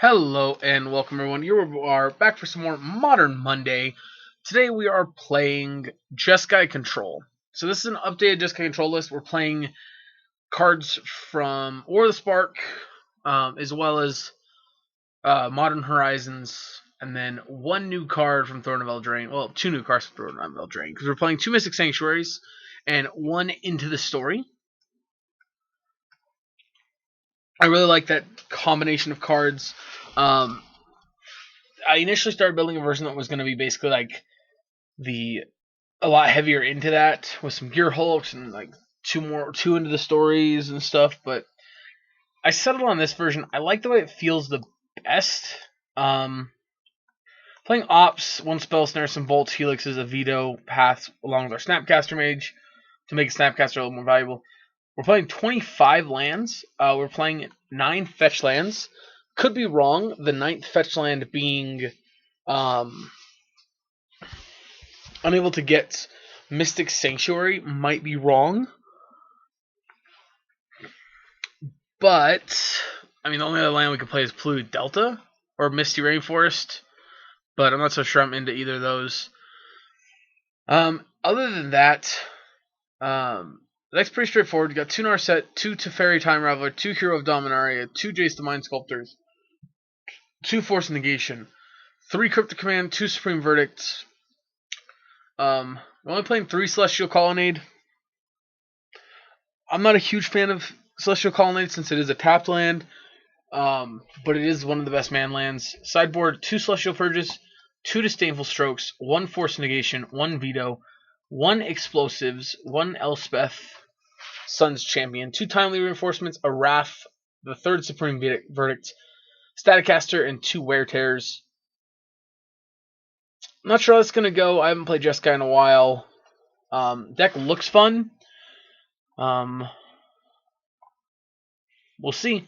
Hello and welcome everyone. You are back for some more Modern Monday. Today we are playing Jeskai Control. So this is an updated Jeskai Control list. We're playing cards from War of the Spark, as well as Modern Horizons, and then one new card from Throne of Eldraine. Well, two new cards from Throne of Eldraine, because we're playing two Mystic Sanctuaries and one Into the Story. I really like that combination of cards. I initially started building a version that was going to be basically like a lot heavier into that with some Gear Hulks and like two into the stories and stuff. But I settled on this version. I like the way it feels the best. Playing Ops, one spell, snare, some bolts, helixes, a veto, paths, along with our Snapcaster Mage to make a Snapcaster a little more valuable. We're playing 25 lands. We're playing 9 fetch lands. Could be wrong. The 9th fetch land being unable to get Mystic Sanctuary might be wrong. But, I mean, the only other land we could play is Polluted Delta or Misty Rainforest. But I'm not so sure I'm into either of those. Other than that, that's pretty straightforward. You got 2 Narset, 2 Teferi Time Raveler, 2 Hero of Dominaria, 2 Jace the Mind Sculptors, 2 Force Negation, 3 Cryptic Command, 2 Supreme Verdicts. We're only playing 3 Celestial Colonnade. I'm not a huge fan of Celestial Colonnade since it is a tapped land, but it is one of the best man lands. Sideboard, 2 Celestial Purges, 2 Disdainful Strokes, 1 Force Negation, 1 Veto, 1 Explosives, 1 Elspeth, Sun's Champion, 2 Timely Reinforcements, a Wrath, the 3rd Supreme Verdict, Staticaster, and 2 Wear Tears. I'm not sure how that's going to go. I haven't played Jeskai in a while. Deck looks fun. We'll see.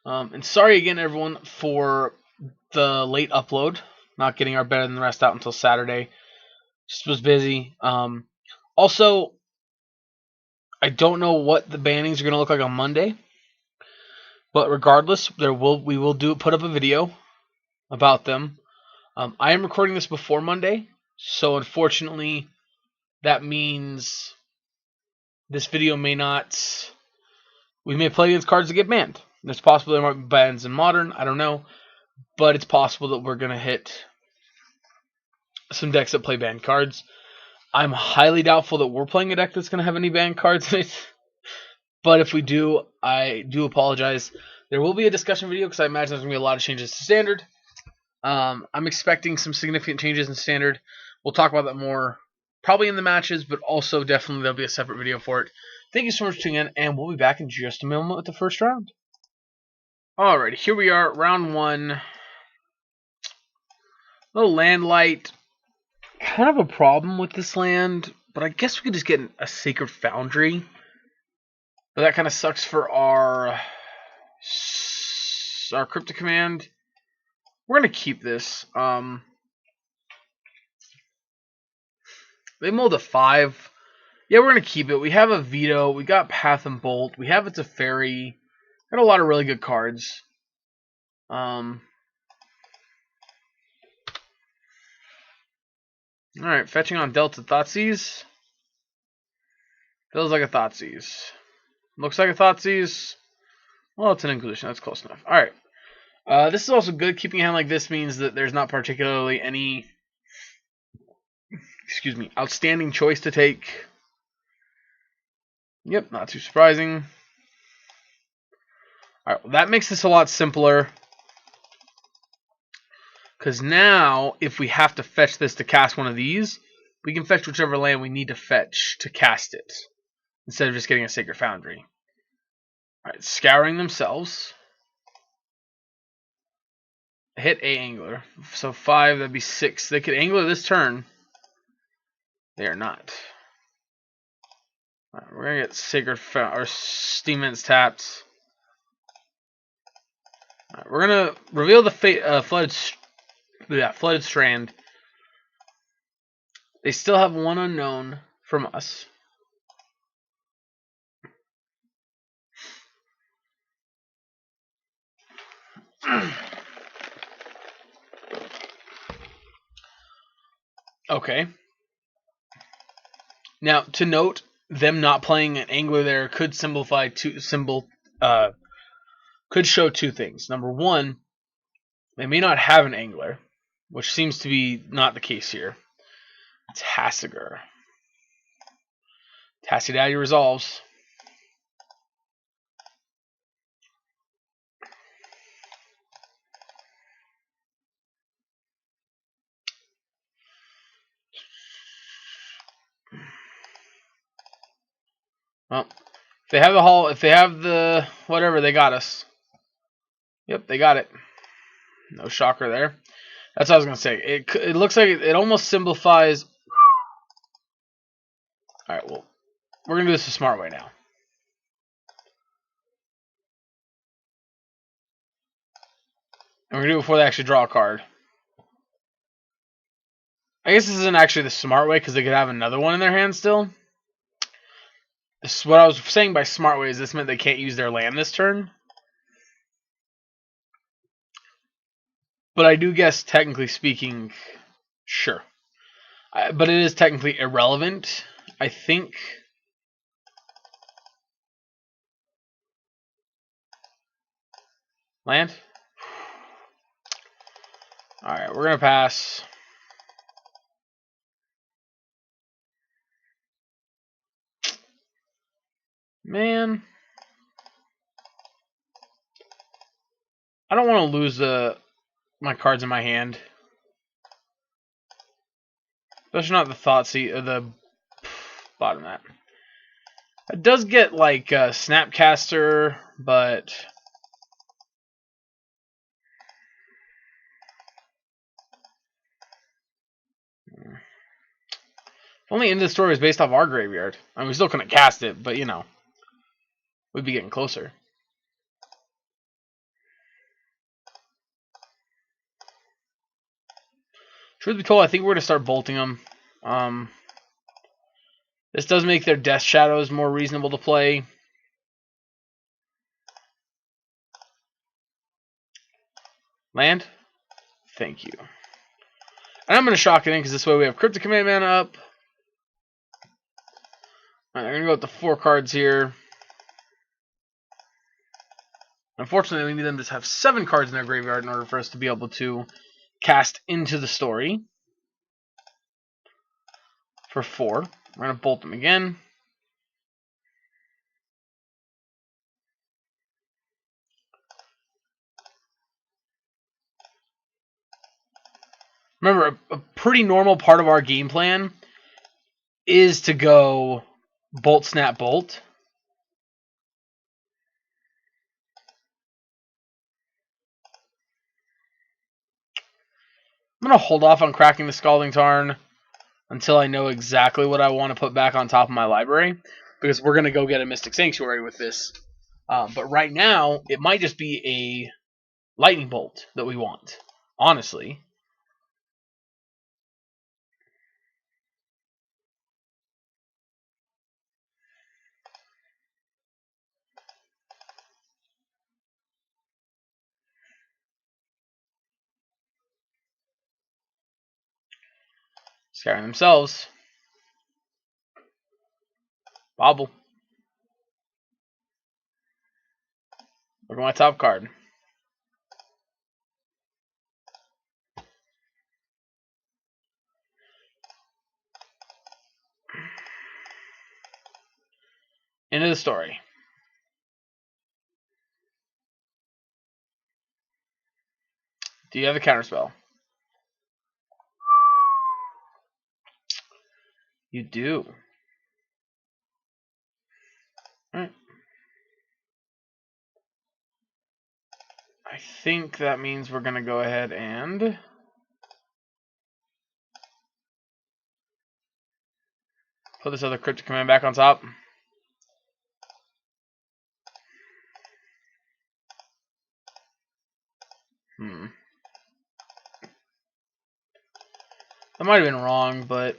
And sorry again, everyone, for the late upload. Not getting our Better Than the Rest out until Saturday. Just was busy. Also, I don't know what the bannings are going to look like on Monday. But regardless, we will put up a video about them. I am recording this before Monday, so unfortunately, that means this video may not. We may play against cards that get banned. It's possible there might be bans in Modern. I don't know, but it's possible that we're gonna hit some decks that play banned cards. I'm highly doubtful that we're playing a deck that's gonna have any banned cards in it. But if we do, I do apologize. There will be a discussion video because I imagine there's gonna be a lot of changes to Standard. I'm expecting some significant changes in Standard. We'll talk about that more probably in the matches, but also definitely there'll be a separate video for it. Thank you so much for tuning in, and we'll be back in just a moment with the first round. Alright, here we are, round 1. A little land light. Kind of a problem with this land, but I guess we could just get a Sacred Foundry. But that kind of sucks for our Cryptic Command. We're going to keep this. They mulled a 5. Yeah, we're going to keep it. We have a Veto. We got Path and Bolt. We have a Teferi. Got a lot of really good cards. Alright, fetching on Delta Thoughtseize. Feels like a Thoughtseize. Looks like a Thoughtseize. Well, it's an Inquisition. That's close enough. Alright. This is also good. Keeping a hand like this means that there's not particularly any outstanding choice to take. Yep, not too surprising. Alright, well, that makes this a lot simpler. Because now, if we have to fetch this to cast one of these, we can fetch whichever land we need to fetch to cast it. Instead of just getting a Sacred Foundry. Alright, Scouring themselves. Hit a Angler. So 5, that'd be 6. They could Angler this turn. They are not. Right, we're gonna get Sacred or Steam Mints tapped. Right, we're gonna reveal the Flooded Strand. They still have one unknown from us. Okay. Now, to note, them not playing an angler there could could show two things. Number one, they may not have an angler, which seems to be not the case here. Tassiger. Tassie Daddy resolves. Well, if they have the whatever, they got us. Yep, they got it. No shocker there. That's what I was gonna say. It looks like it almost simplifies. All right, well, we're gonna do this the smart way now. And we're gonna do it before they actually draw a card. I guess this isn't actually the smart way because they could have another one in their hand still. This is what I was saying by smart way is this meant they can't use their land this turn. But I do guess, technically speaking, sure. But it is technically irrelevant, I think. Land? Alright, we're going to pass. Man. I don't want to lose my cards in my hand. Especially not the the bottom of that. It does get like Snapcaster, but only End of the Story was based off our graveyard. I mean, we still couldn't cast it, but you know, we'd be getting closer. Truth be told, I think we're going to start bolting them. This does make their Death Shadows more reasonable to play. Land? Thank you. And I'm going to shock it in because this way we have Cryptic Command mana up. Alright, I'm going to go with the 4 cards here. Unfortunately, we need them to have 7 cards in their graveyard in order for us to be able to cast Into the Story. For 4. We're going to bolt them again. Remember, a pretty normal part of our game plan is to go Bolt, Snap, Bolt. I'm going to hold off on cracking the Scalding Tarn until I know exactly what I want to put back on top of my library, because we're going to go get a Mystic Sanctuary with this. But right now, it might just be a Lightning Bolt that we want, honestly. Scaring themselves. Bobble. Look at my top card. Into the Story. Do you have a counterspell? You do. Alright. I think that means we're going to go ahead and put this other Cryptic Command back on top. That might have been wrong, but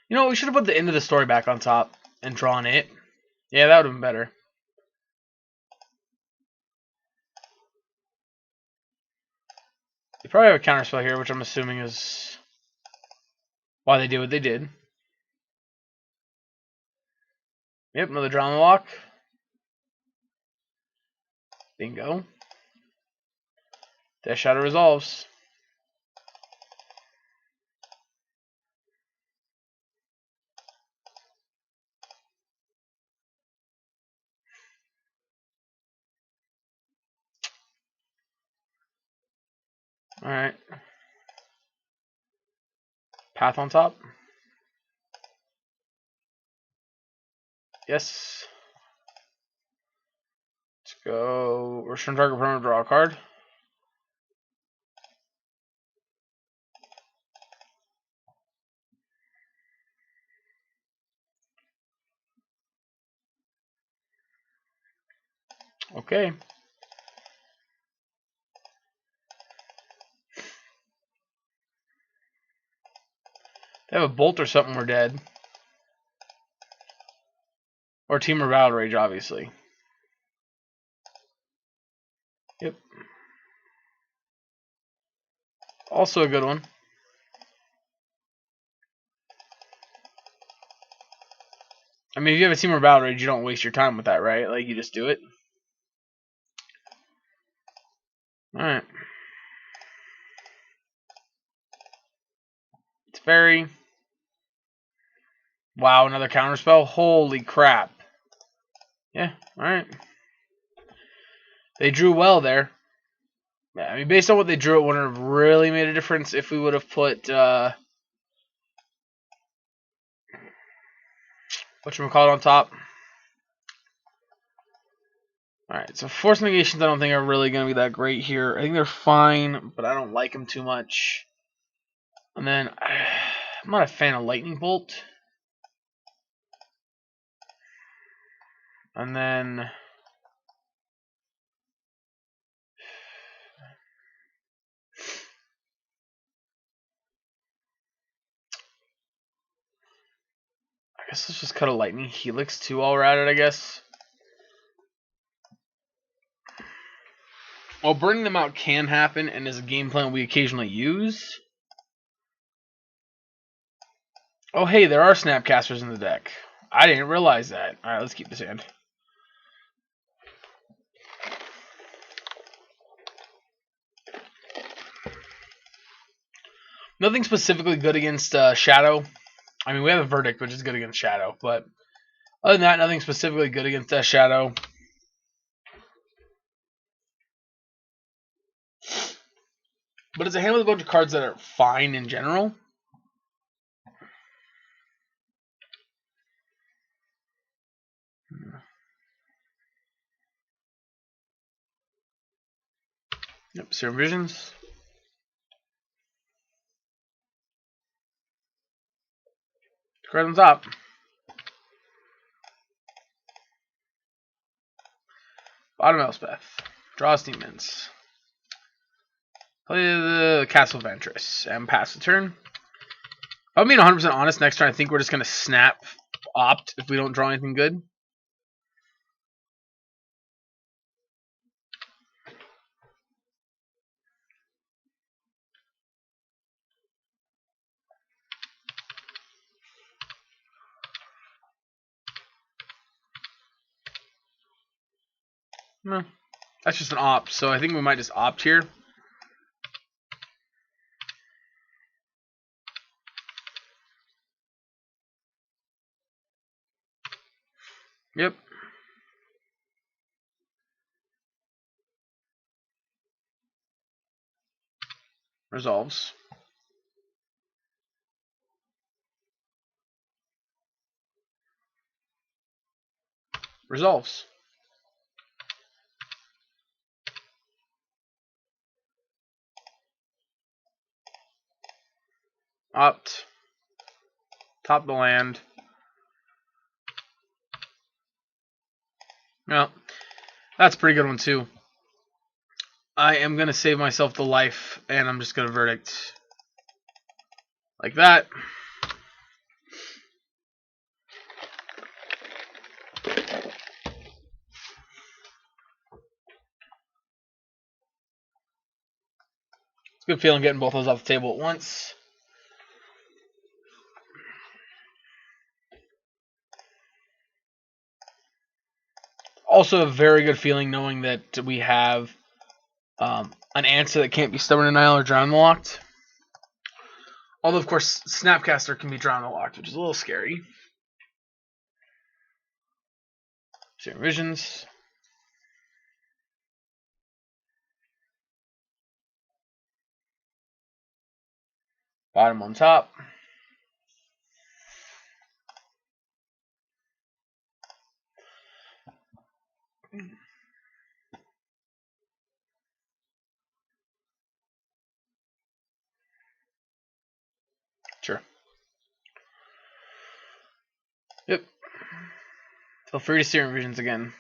you know, we should have put the End of the Story back on top and drawn it. Yeah, that would have been better. They probably have a counterspell here, which I'm assuming is why they did what they did. Yep, another drama walk. Bingo. Death Shadow resolves. Alright. Path on top. Yes. Let's go. Return target permanent, draw a card. Okay. They have a bolt or something, we're dead. Or Team or Battle Rage, obviously. Yep. Also a good one. I mean, if you have a Team or Battle Rage, you don't waste your time with that, right? Like, you just do it. Alright. It's Fairy. Wow, another counterspell? Holy crap. Yeah, alright. They drew well there. Yeah, I mean, based on what they drew, it wouldn't have really made a difference if we would have put, whatchamacallit on top. Alright, so Force Negations I don't think are really going to be that great here. I think they're fine, but I don't like them too much. And then, I'm not a fan of Lightning Bolt. And then, I guess let's just cut a Lightning Helix too while we're at it, I guess. Well, burning them out can happen and is a game plan we occasionally use. Oh, hey, there are Snapcasters in the deck. I didn't realize that. Alright, let's keep this hand. Nothing specifically good against Shadow. I mean, we have a Verdict, which is good against Shadow, but other than that, nothing specifically good against Shadow. But it's a hand with a bunch of cards that are fine in general. Yep, Serum Visions. Card on top. Bottom Elspeth. Draws Demons. Play the Castle Ventress and pass the turn. If I'm being 100% honest, next turn I think we're just going to snap Opt if we don't draw anything good. No, that's just an Opt, so I think we might just Opt here. Yep. Resolves. Resolves. Opt. Top the land. Well, that's a pretty good one too. I am going to save myself the life, and I'm just going to Verdict. Like that. It's a good feeling getting both those off the table at once. Also a very good feeling knowing that we have an answer that can't be Stubborn Denial or Drown the Locked. Although, of course, Snapcaster can be Drown the Locked, which is a little scary. Serum Visions. Bottom on top. Sure. Yep. Feel free to Serum Visions again.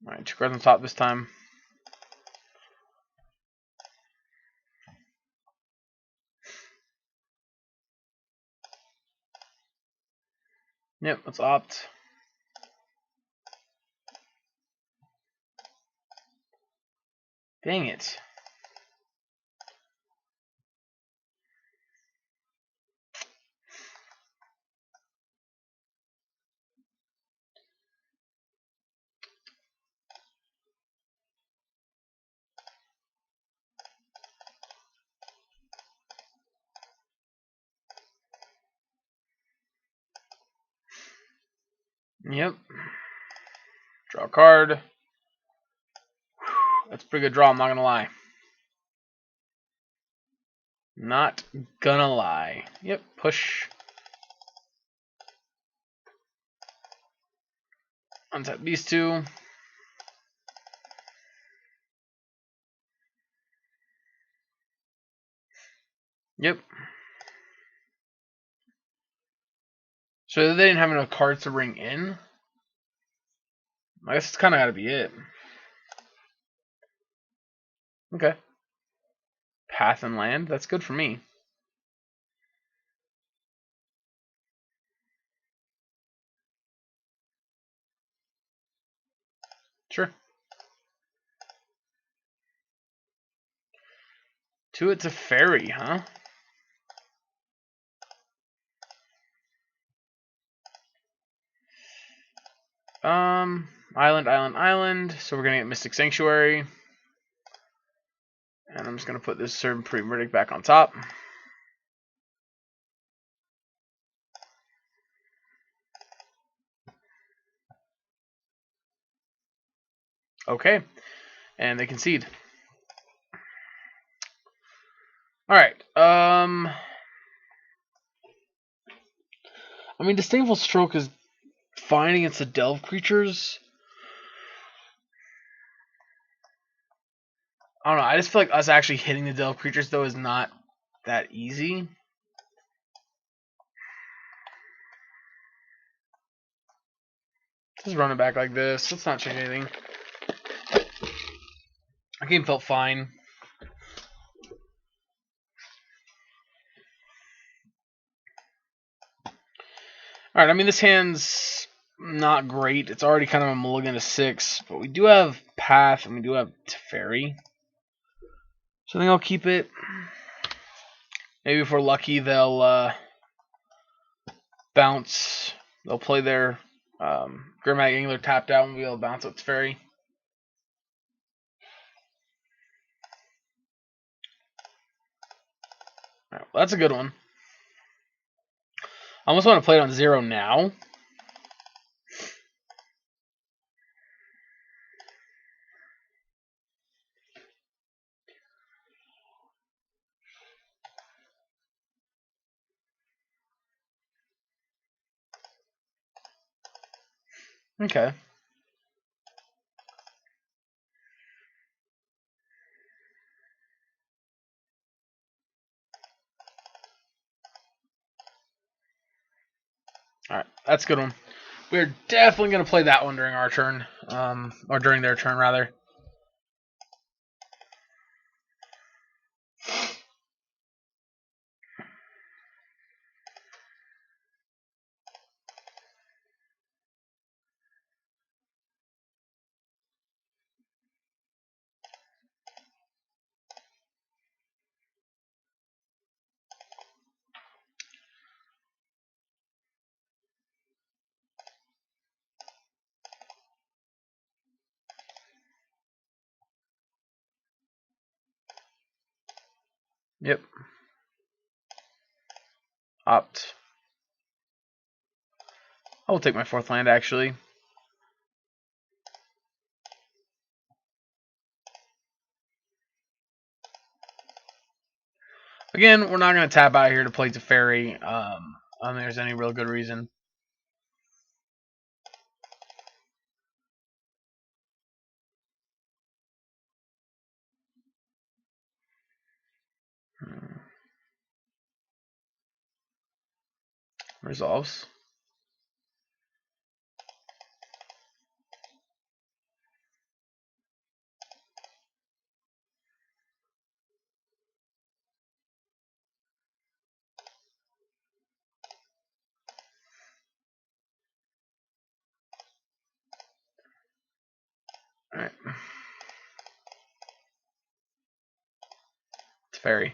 Alright, 2 cards on top this time. Yep, let's opt. Dang it. Yep. Draw a card. That's a pretty good draw, I'm not gonna lie. Not gonna lie. Yep, push. Untap these two. Yep. So they didn't have enough cards to bring in. I guess it's kind of got to be it. Okay. Path and land. That's good for me. Sure. 2 it's a fairy, huh? Island, island, island. So we're gonna get Mystic Sanctuary. And I'm just gonna put this Serpent Pre-Verdict back on top. Okay. And they concede. Alright. I mean, Disdainful Stroke is fine against the Delve creatures. I don't know. I just feel like us actually hitting the Delve creatures, though, is not that easy. Just run it back like this. Let's not change anything. Our game felt fine. Alright, I mean, this hand's not great. It's already kind of a mulligan to 6, but we do have Path and we do have Teferi. So I think I'll keep it. Maybe if we're lucky, they'll bounce. They'll play their Grimag Angler tapped out and we'll be able to bounce with Teferi. Alright, well, that's a good one. I almost want to play it on 0 now. Okay. Alright, that's a good one. We're definitely going to play that one during our turn. Or during their turn, rather. Yep. Opt. I will take my 4th land, actually. Again, we're not going to tap out here to play Teferi. I don't think there's any real good reason. Resolves. Alright. Teferi.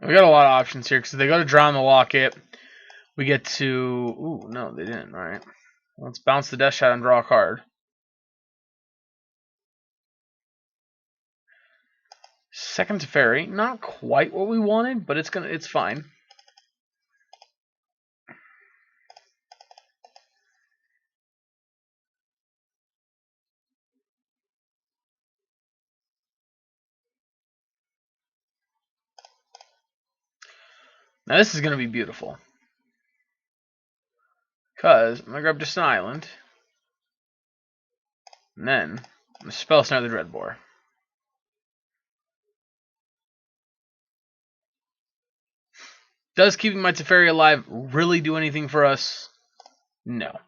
We got a lot of options here because they go to draw on the locket. We get to. Ooh, no, they didn't. All right. Let's bounce the Death Shot and draw a card. Second Teferi. Not quite what we wanted, but it's fine. Now this is going to be beautiful. Because I'm going to grab just an island. And then I'm going to Spell Snare the Dreadbore. Does keeping my Teferi alive really do anything for us? No.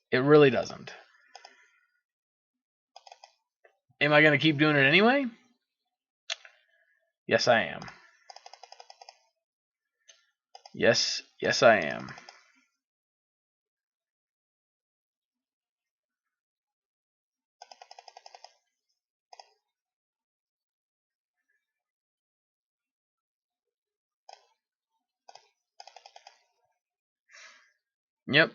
It really doesn't. Am I going to keep doing it anyway? Yes, I am. Yes, I am. Yep.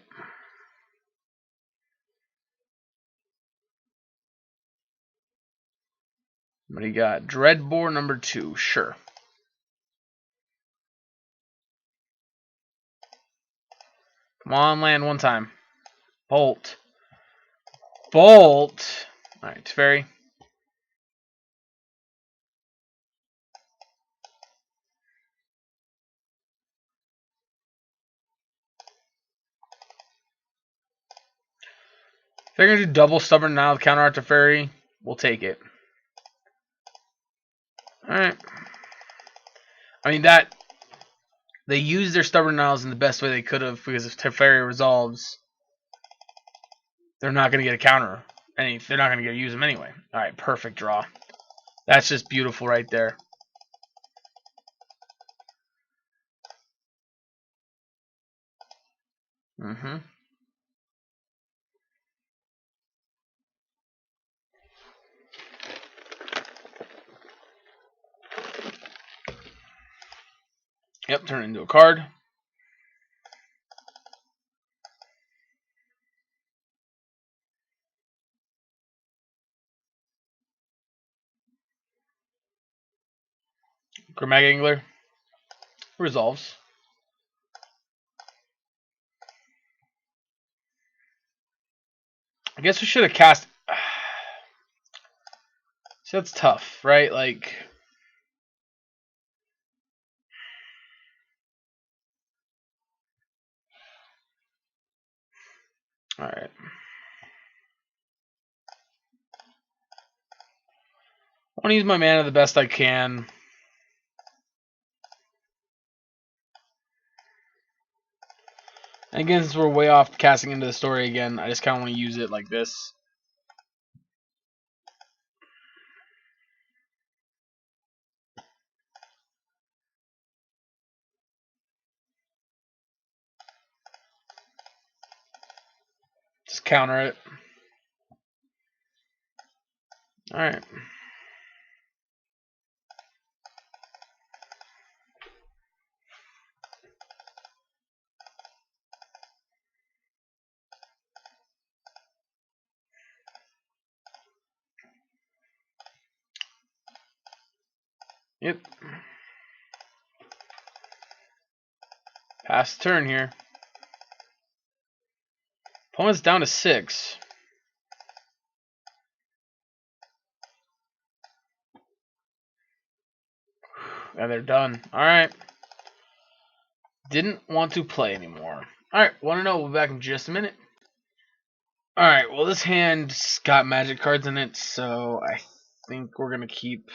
What do you got? Dreadbore number 2. Sure. Come on, land one time. Bolt. Bolt. Alright, Teferi. If they're going to do double Stubborn now with Counter Art Teferi, we'll take it. Alright. I mean, that... They used their Stubborn Niles in the best way they could have, because if Teferi resolves, they're not going to get a counter. And they're not going to get to use them anyway. Alright, perfect draw. That's just beautiful right there. Mm-hmm. Yep, turn it into a card. Grimag Angler. Resolves. I guess we should have cast... So that's tough, right? Like... Alright. I want to use my mana the best I can. And again, since we're way off casting into the story again, I just kind of want to use it like this. Just counter it. Alright. Yep. Pass the turn here. Opponent's down to 6. And they're done. Alright. Didn't want to play anymore. Alright, want to know? We'll be back in just a minute. Alright, well, this hand's got magic cards in it, so I think we're going to keep.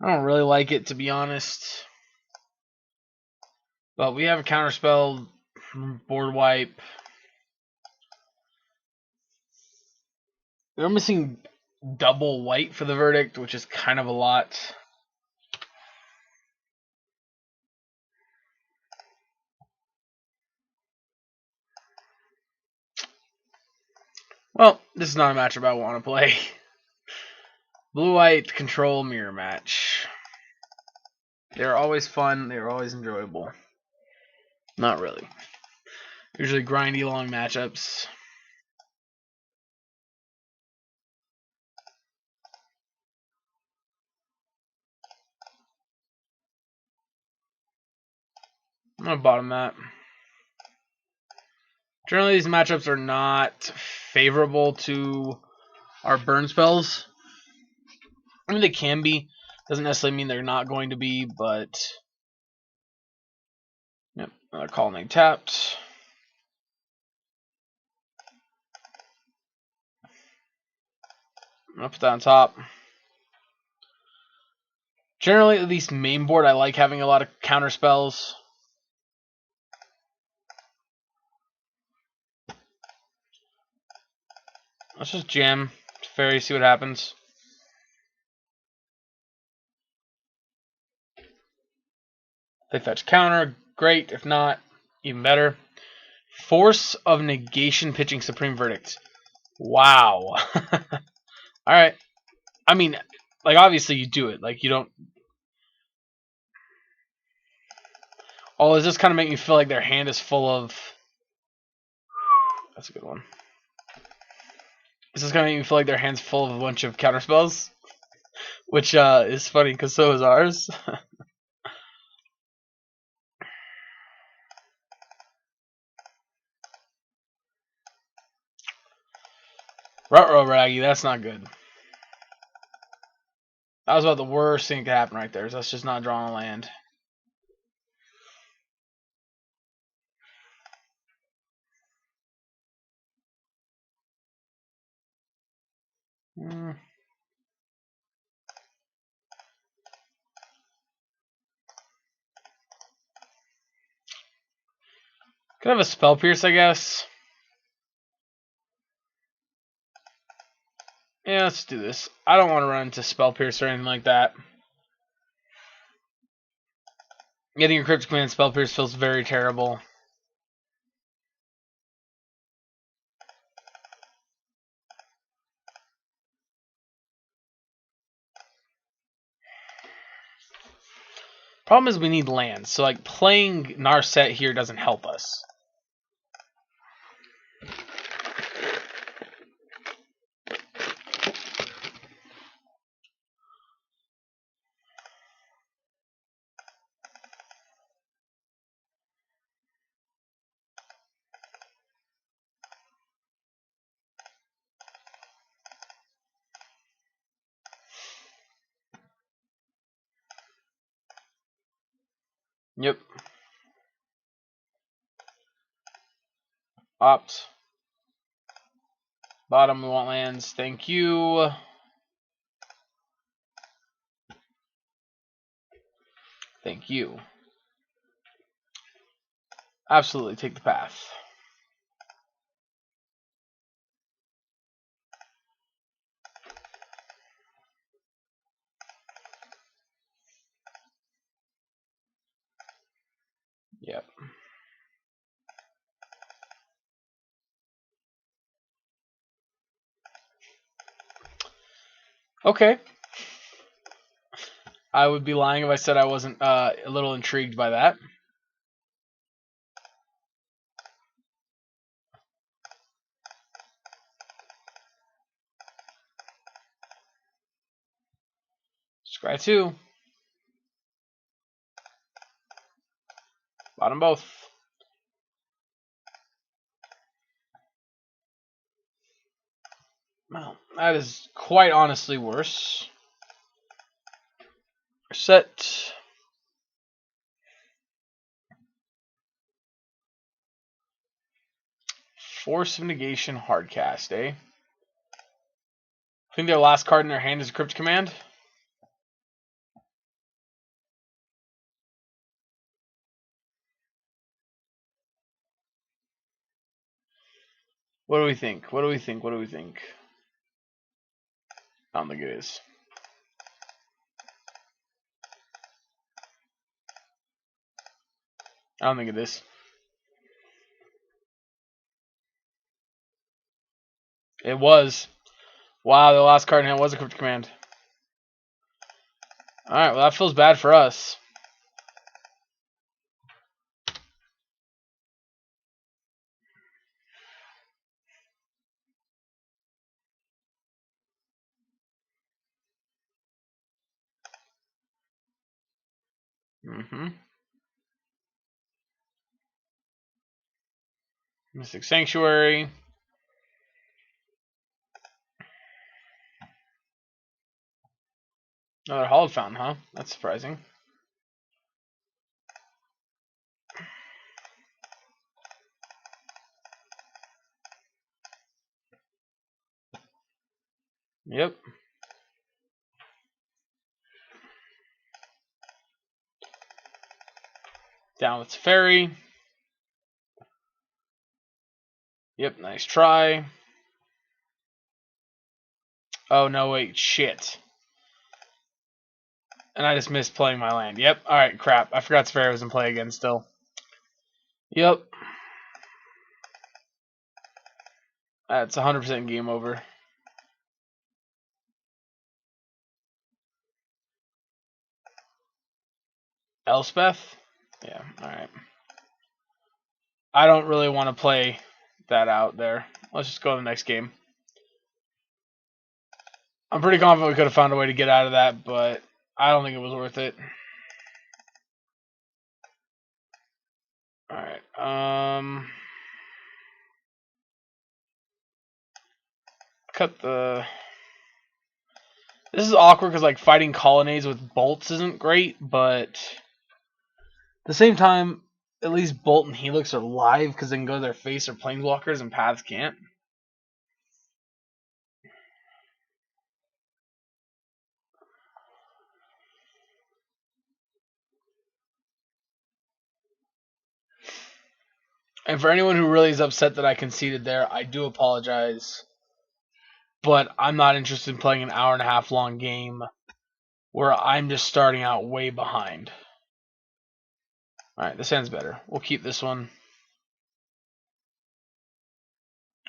I don't really like it, to be honest. But we have a counterspell, board wipe. They're missing double white for the verdict, which is kind of a lot. Well, this is not a matchup I want to play. Blue-white control mirror match. They're always fun. They're always enjoyable. Not really. Usually grindy long matchups. I'm going to bottom that. Generally, these matchups are not favorable to our burn spells. I mean, they can be. Doesn't necessarily mean they're not going to be, but... Yep, another colonnade tapped. I'm going to put that on top. Generally, at least main board, I like having a lot of counter spells. Let's just jam Fairy, see what happens. They fetch counter, great. If not, even better. Force of Negation pitching Supreme Verdict. Wow. Alright. I mean, like, obviously you do it. Like, you don't... Oh, does this kind of make me feel like their hand is full of... That's a good one. This is going to make me feel like their hand's full of a bunch of counterspells. Which is funny, because so is ours. Ruh-roh, Raggy, that's not good. That was about the worst thing that could happen right there. So that's just not drawing a land. Could have a Spell Pierce, I guess. Yeah, let's do this. I don't want to run into Spell Pierce or anything like that. Getting your Cryptic Command Spell Pierce feels very terrible. Problem is we need lands, so like playing Narset here doesn't help us. Yep. Opt. Bottom, we want lands. Thank you. Thank you. Absolutely, take the path. Yep. Okay. I would be lying if I said I wasn't a little intrigued by that. Scry 2. Bottom both. Well, that is quite honestly worse. Set. Force of Negation Hardcast, eh? I think their last card in their hand is a Crypt Command. What do we think? What do we think? What do we think? I don't think it is. I don't think it is. It was. Wow, the last card in hand was a Crypt Command. Alright, well that feels bad for us. Mystic Sanctuary. Another Hallowed Fountain, huh? That's surprising. Yep. Down with Fairy. Yep, nice try. Oh, no, wait, shit. And I just missed playing my land. Yep, alright, crap. I forgot Sphera was in play again still. Yep. That's 100% game over. Elspeth? Yeah, alright. I don't really want to play that out there. Let's just go to the next game. I'm pretty confident we could have found a way to get out of that, but I don't think it was worth it. Alright, cut the... This is awkward because, like, fighting colonnades with bolts isn't great, but at the same time, at least Bolt and Helix are live because they can go to their face or planeswalkers and paths can't. And for anyone who really is upset that I conceded there, I do apologize. But I'm not interested in playing an hour-and-a-half long game where I'm just starting out way behind. Alright, this hand's better. We'll keep this one.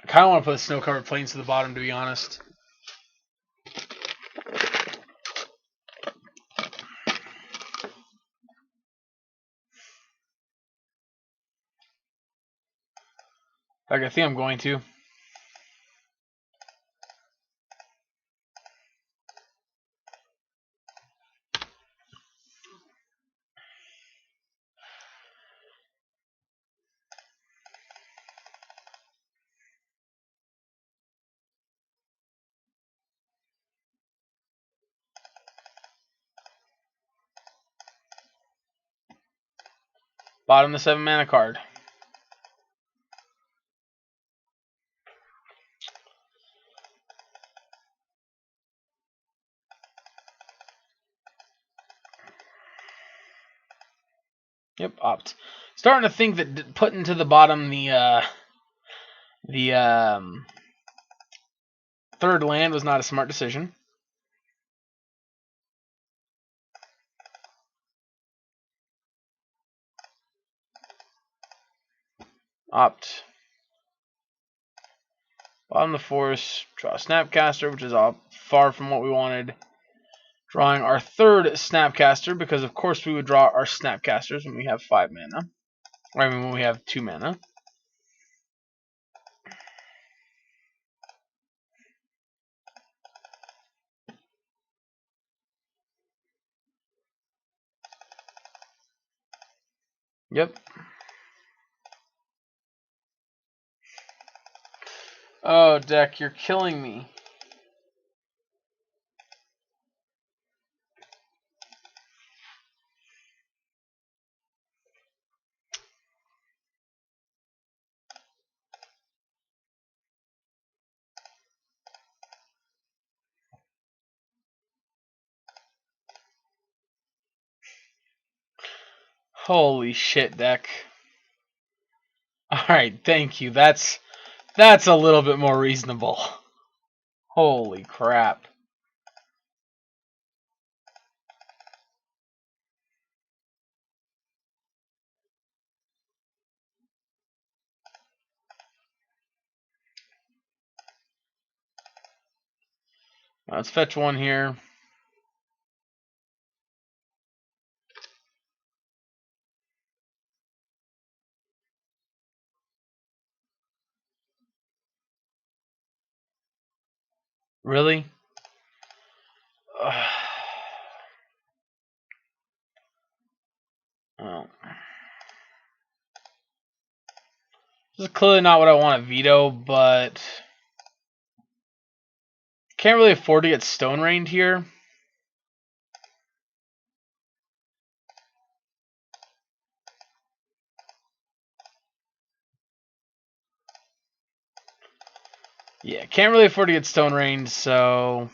I kind of want to put snow-covered plains to the bottom, to be honest. Like, I think I'm going to. Bottom the 7 mana card. Yep, opt. Starting to think that putting to the bottom the third land was not a smart decision. Opt. Bottom the force, draw a Snapcaster, which is far from what we wanted. Drawing our third Snapcaster, because of course we would draw our Snapcasters when we have 5 mana. Or I mean when we have 2 mana. Yep. Oh, deck, you're killing me. Holy shit, deck. Alright, thank you. That's a little bit more reasonable. Holy crap. Let's fetch one here. Really? Oh. This is clearly not what I want to veto, but can't really afford to get stone rained here. Yeah, can't really afford to get stone rained, so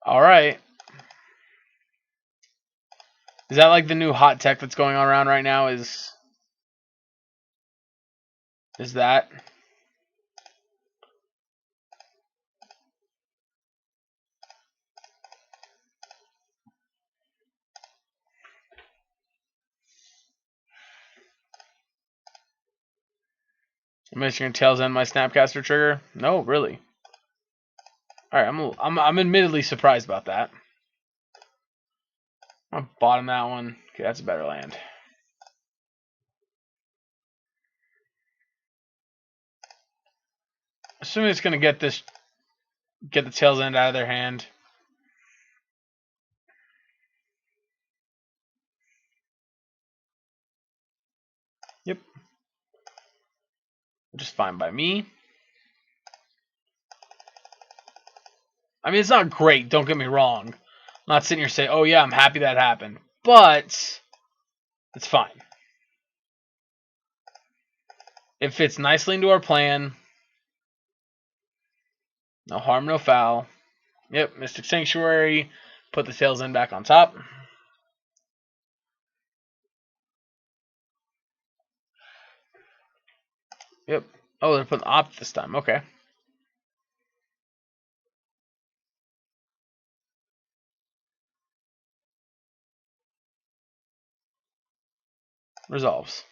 alright. Is that like the new hot tech that's going on around right now? Is that? Am I just gonna tails end my Snapcaster trigger? No, really. Alright, I'm admittedly surprised about that. I'll bottom that one. Okay, that's a better land. Assuming it's gonna get the tails end out of their hand. Yep. Just fine by me. I mean, it's not great, don't get me wrong. I'm not sitting here saying, oh yeah, I'm happy that happened. But it's fine. It fits nicely into our plan. No harm, no foul. Yep, Mystic Sanctuary. Put the tails end back on top. Yep. Oh, they're putting opt this time. Okay. Resolves.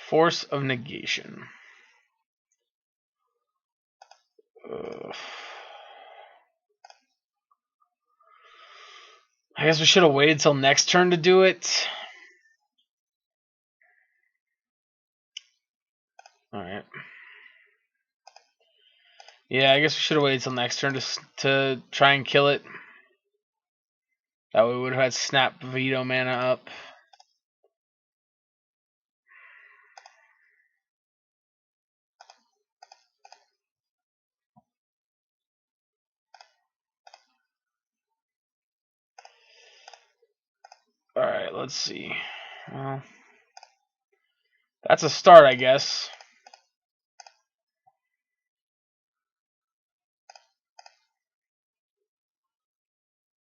Force of Negation. I guess we should have waited till next turn to do it. Alright. Yeah, I guess we should have waited till next turn to try and kill it. That way we would have had snap veto mana up. Alright, let's see. Well, that's a start, I guess.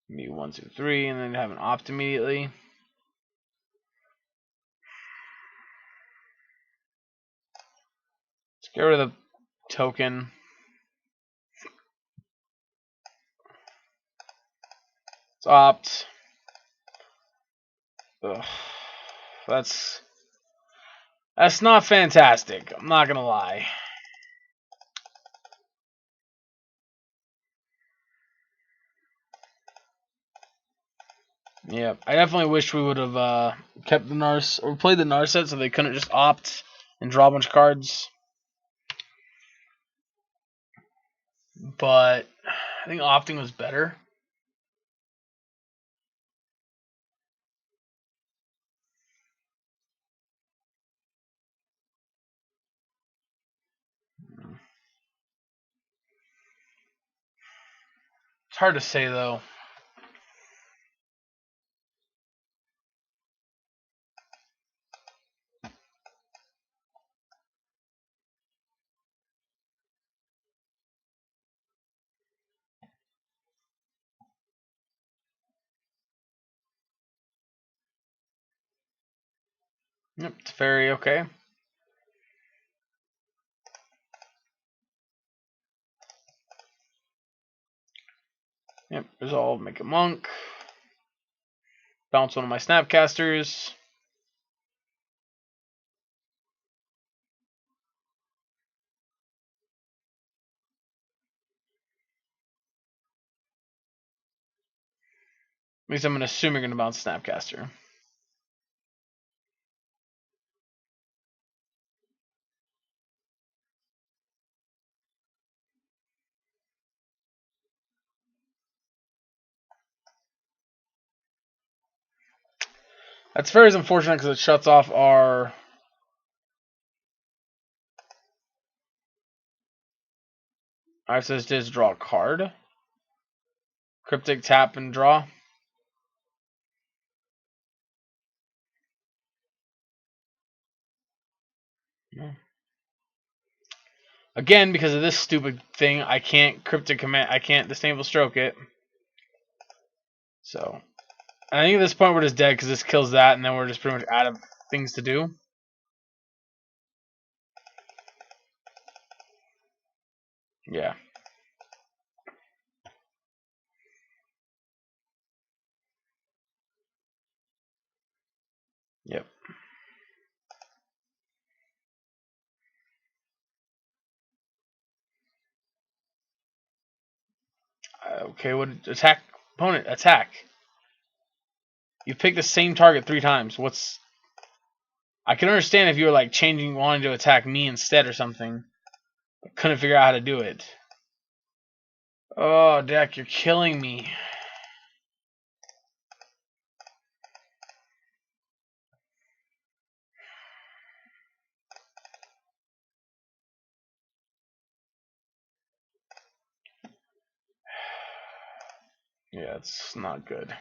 Maybe 1, 2, 3, and then have an opt immediately. Let's get rid of the token. Let's opt. Ugh. That's not fantastic. I'm not gonna lie. Yeah, I definitely wish we would have kept the Nars or played the Nars set so they couldn't just opt and draw a bunch of cards. But I think opting was better. It's hard to say though. Yep, it's very okay. Yep, resolve, make a monk. Bounce one of my snapcasters. At least I'm gonna assume you're gonna bounce snapcaster. That's very unfortunate because it shuts off our. I says just draw a card. Cryptic tap and draw. Again, because of this stupid thing, I can't cryptic command. I can't disable stroke it. So, I think at this point we're just dead because this kills that, and then we're just pretty much out of things to do. Yeah. Yep. Okay, what attack opponent attack? You pick the same target 3 times. What's I can understand if you were like changing wanting to attack me instead or something. But couldn't figure out how to do it. Oh, Deck, you're killing me. Yeah, it's not good.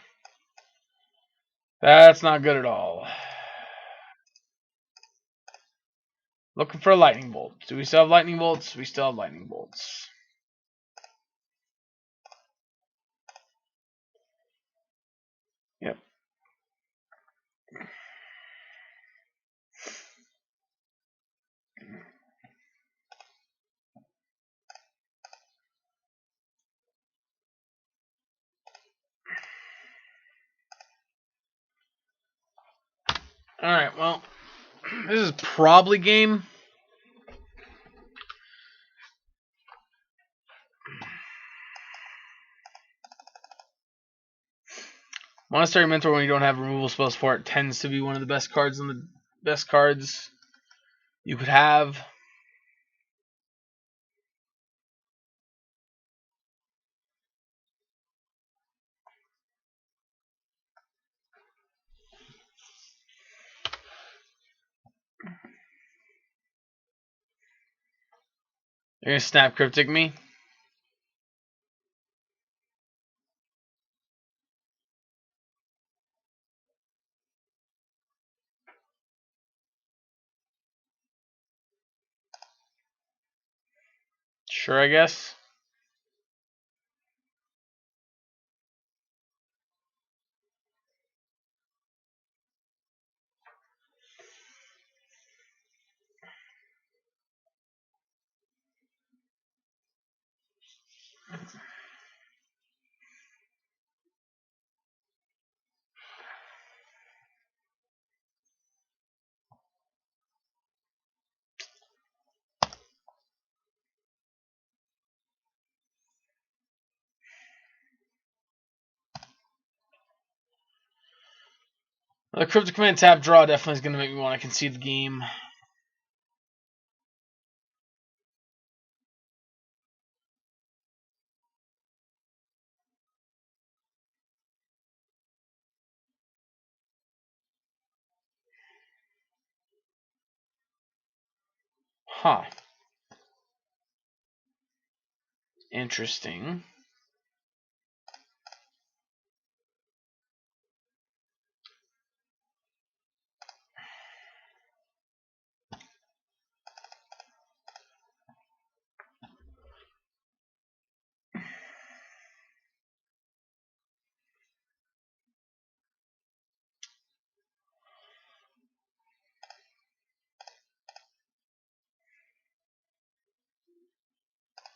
That's not good at all. Looking for a lightning bolt. Do we still have lightning bolts? We still have lightning bolts. Yep. Alright, well, this is probably game. Monastery Mentor, when you don't have removal spells for it, tends to be one of the best cards on the best cards you could have. You're gonna snap cryptic me? Sure, I guess. The Cryptic Command tap draw definitely is going to make me want to concede the game. Huh. Interesting.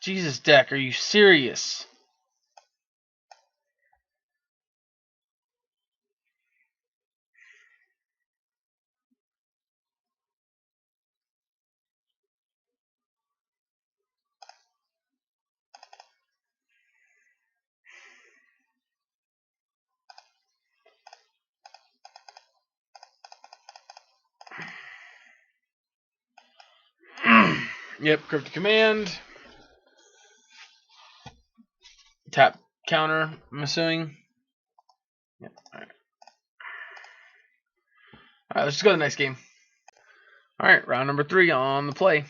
Jesus, deck, are you serious? Yep, Cryptic Command. Tap counter, I'm assuming. Yep, alright. Alright, let's just go to the next game. Alright, round number 3 on the play.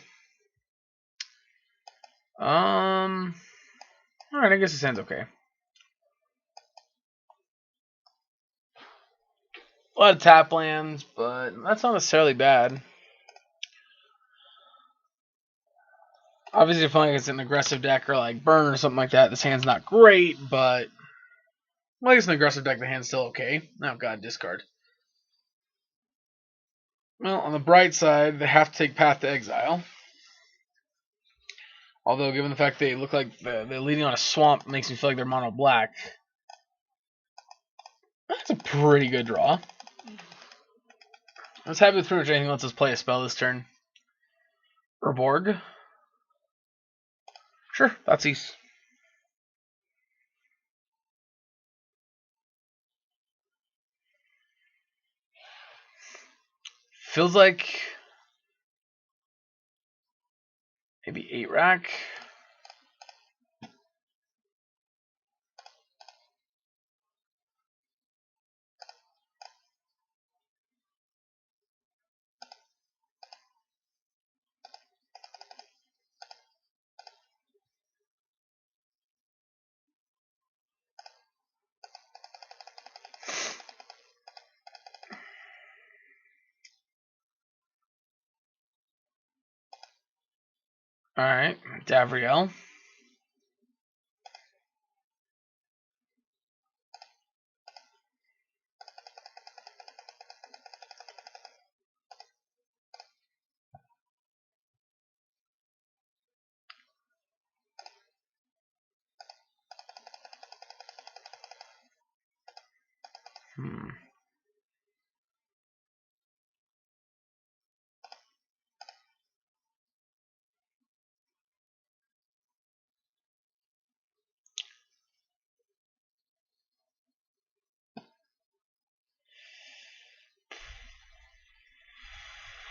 Alright, I guess this hand's okay. A lot of tap lands, but that's not necessarily bad. Obviously, if it's an aggressive deck or like burn or something like that, this hand's not great, but well, I guess an aggressive deck, the hand's still okay. Oh god, discard. Well, on the bright side, they have to take Path to Exile. Although, given the fact they look like they're leading on a swamp, makes me feel like they're mono black. That's a pretty good draw. I was happy with pretty much anything that lets us play a spell this turn. Urborg. Sure, that's easy. Feels like maybe 8 rack. Alright, Davriel.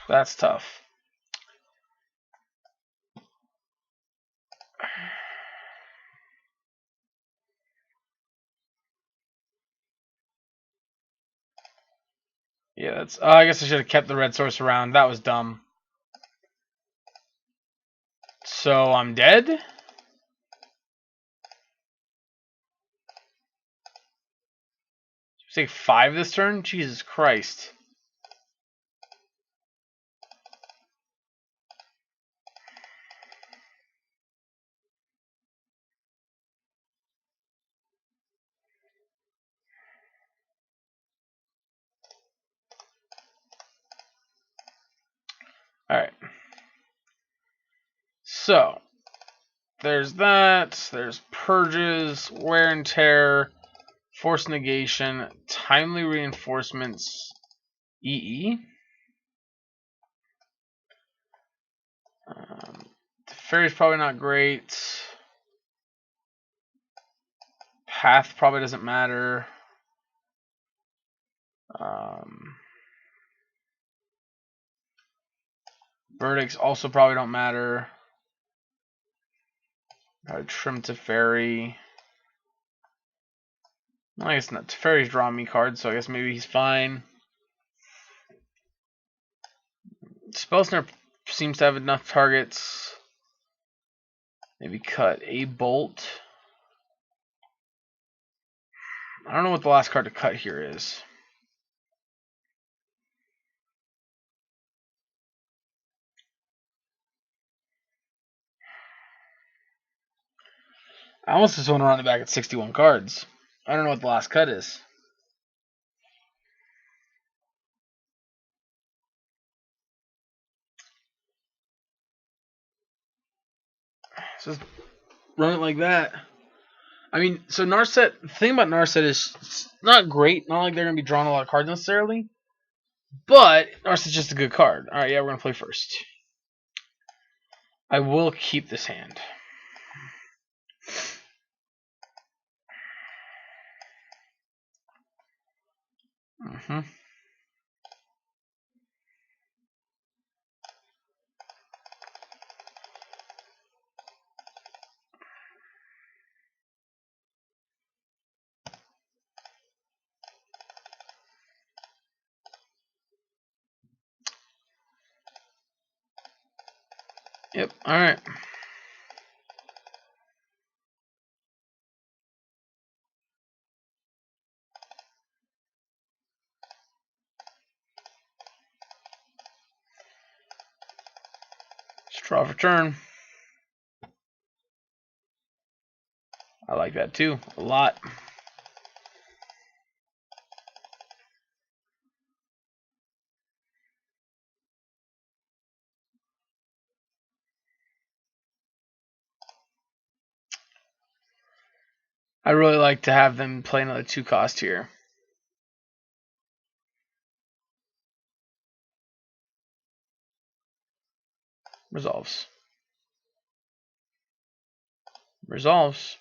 That's tough. Yeah, that's. I guess I should have kept the red source around. That was dumb. So I'm dead? Say 5 this turn? Jesus Christ. Alright. So, there's that. There's purges, wear and tear, force negation, timely reinforcements, EE. The fairy's probably not great. Path probably doesn't matter. Verdicts also probably don't matter. Trim Teferi. Well, I guess not. Teferi's drawing me cards, so I guess maybe he's fine. Spellsnare seems to have enough targets. Maybe cut a Bolt. I don't know what the last card to cut here is. I almost just want to run it back at 61 cards. I don't know what the last cut is. So just run it like that. I mean, so Narset, the thing about Narset is it's not great. Not like they're going to be drawing a lot of cards necessarily. But Narset's just a good card. Alright, yeah, we're going to play first. I will keep this hand. Mm-hmm. Yep, alright. Just draw for turn. I like that too, a lot. I really like to have them play another 2-cost here. Resolves. Resolves.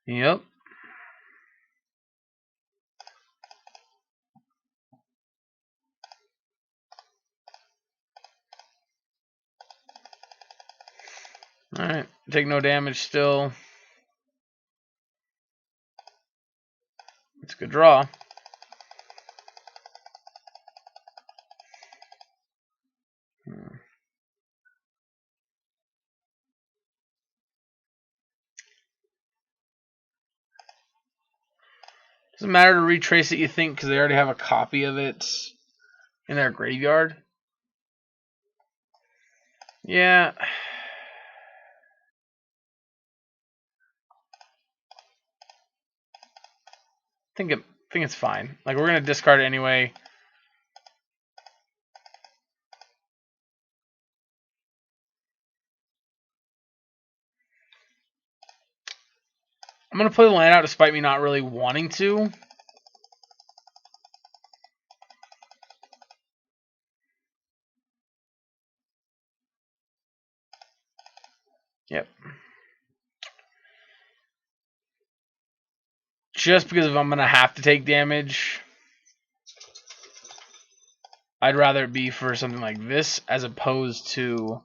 Yep. Alright, take no damage still. It's a good draw. Doesn't matter to retrace it, you think, because they already have a copy of it in their graveyard. Yeah. I think it's fine. Like, we're gonna discard it anyway. I'm gonna play the land out despite me not really wanting to. Yep. Just because if I'm gonna have to take damage, I'd rather it be for something like this as opposed to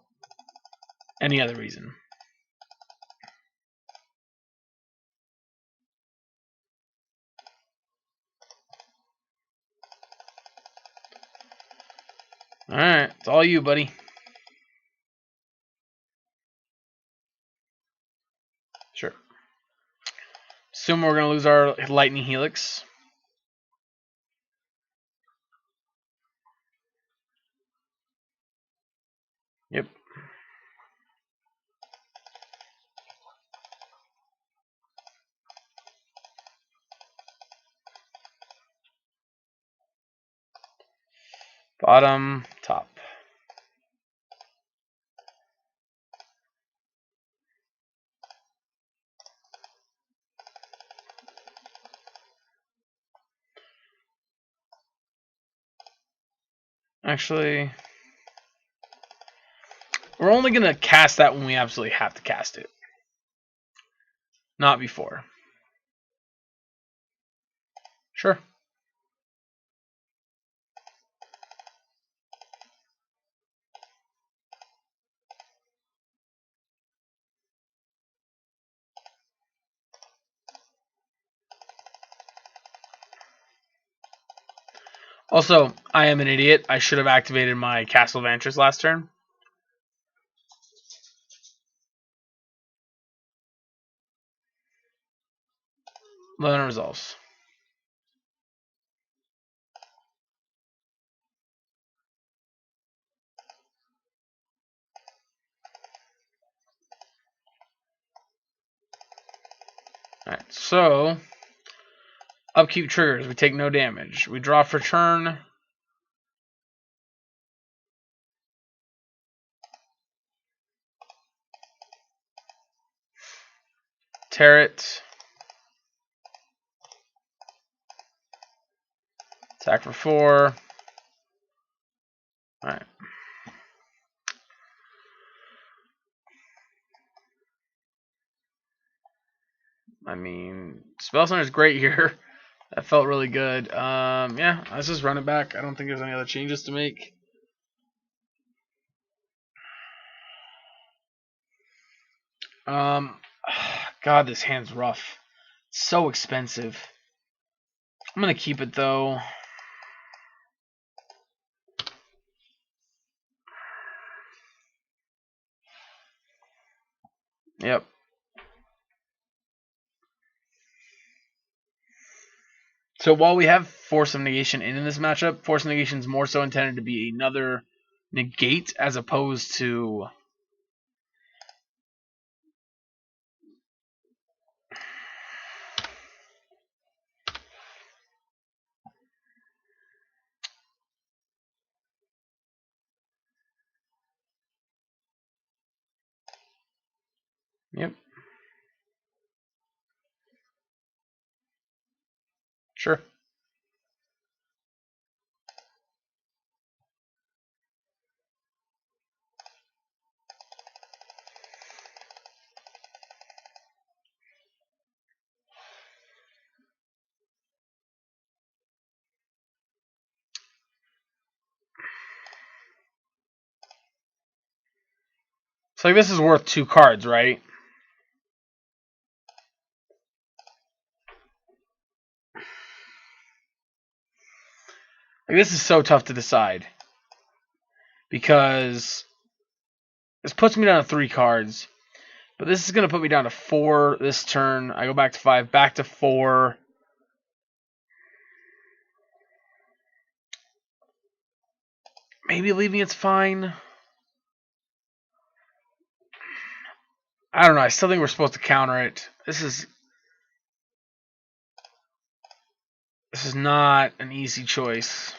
any other reason. Alright, it's all you, buddy. Sure. Assume we're gonna lose our Lightning Helix. Yep. Bottom, top. Actually, we're only going to cast that when we absolutely have to cast it. Not before. Sure. Also, I am an idiot. I should have activated my Castle of Antris last turn. Learn results. Alright, so upkeep triggers. We take no damage. We draw for turn. Tear it. Attack for 4. Alright. I mean, Spell Center is great here. That felt really good. Yeah, let's just run it back. I don't think there's any other changes to make. God, this hand's rough. It's so expensive. I'm gonna keep it though. Yep. So while we have Force of Negation in this matchup, Force of Negation is more so intended to be another negate as opposed to Yep. Sure. So like this is worth 2 cards, right? Like this is so tough to decide. Because this puts me down to 3 cards. But this is going to put me down to 4 this turn. I go back to 5, back to 4. Maybe leaving it's fine. I don't know. I still think we're supposed to counter it. This is not an easy choice.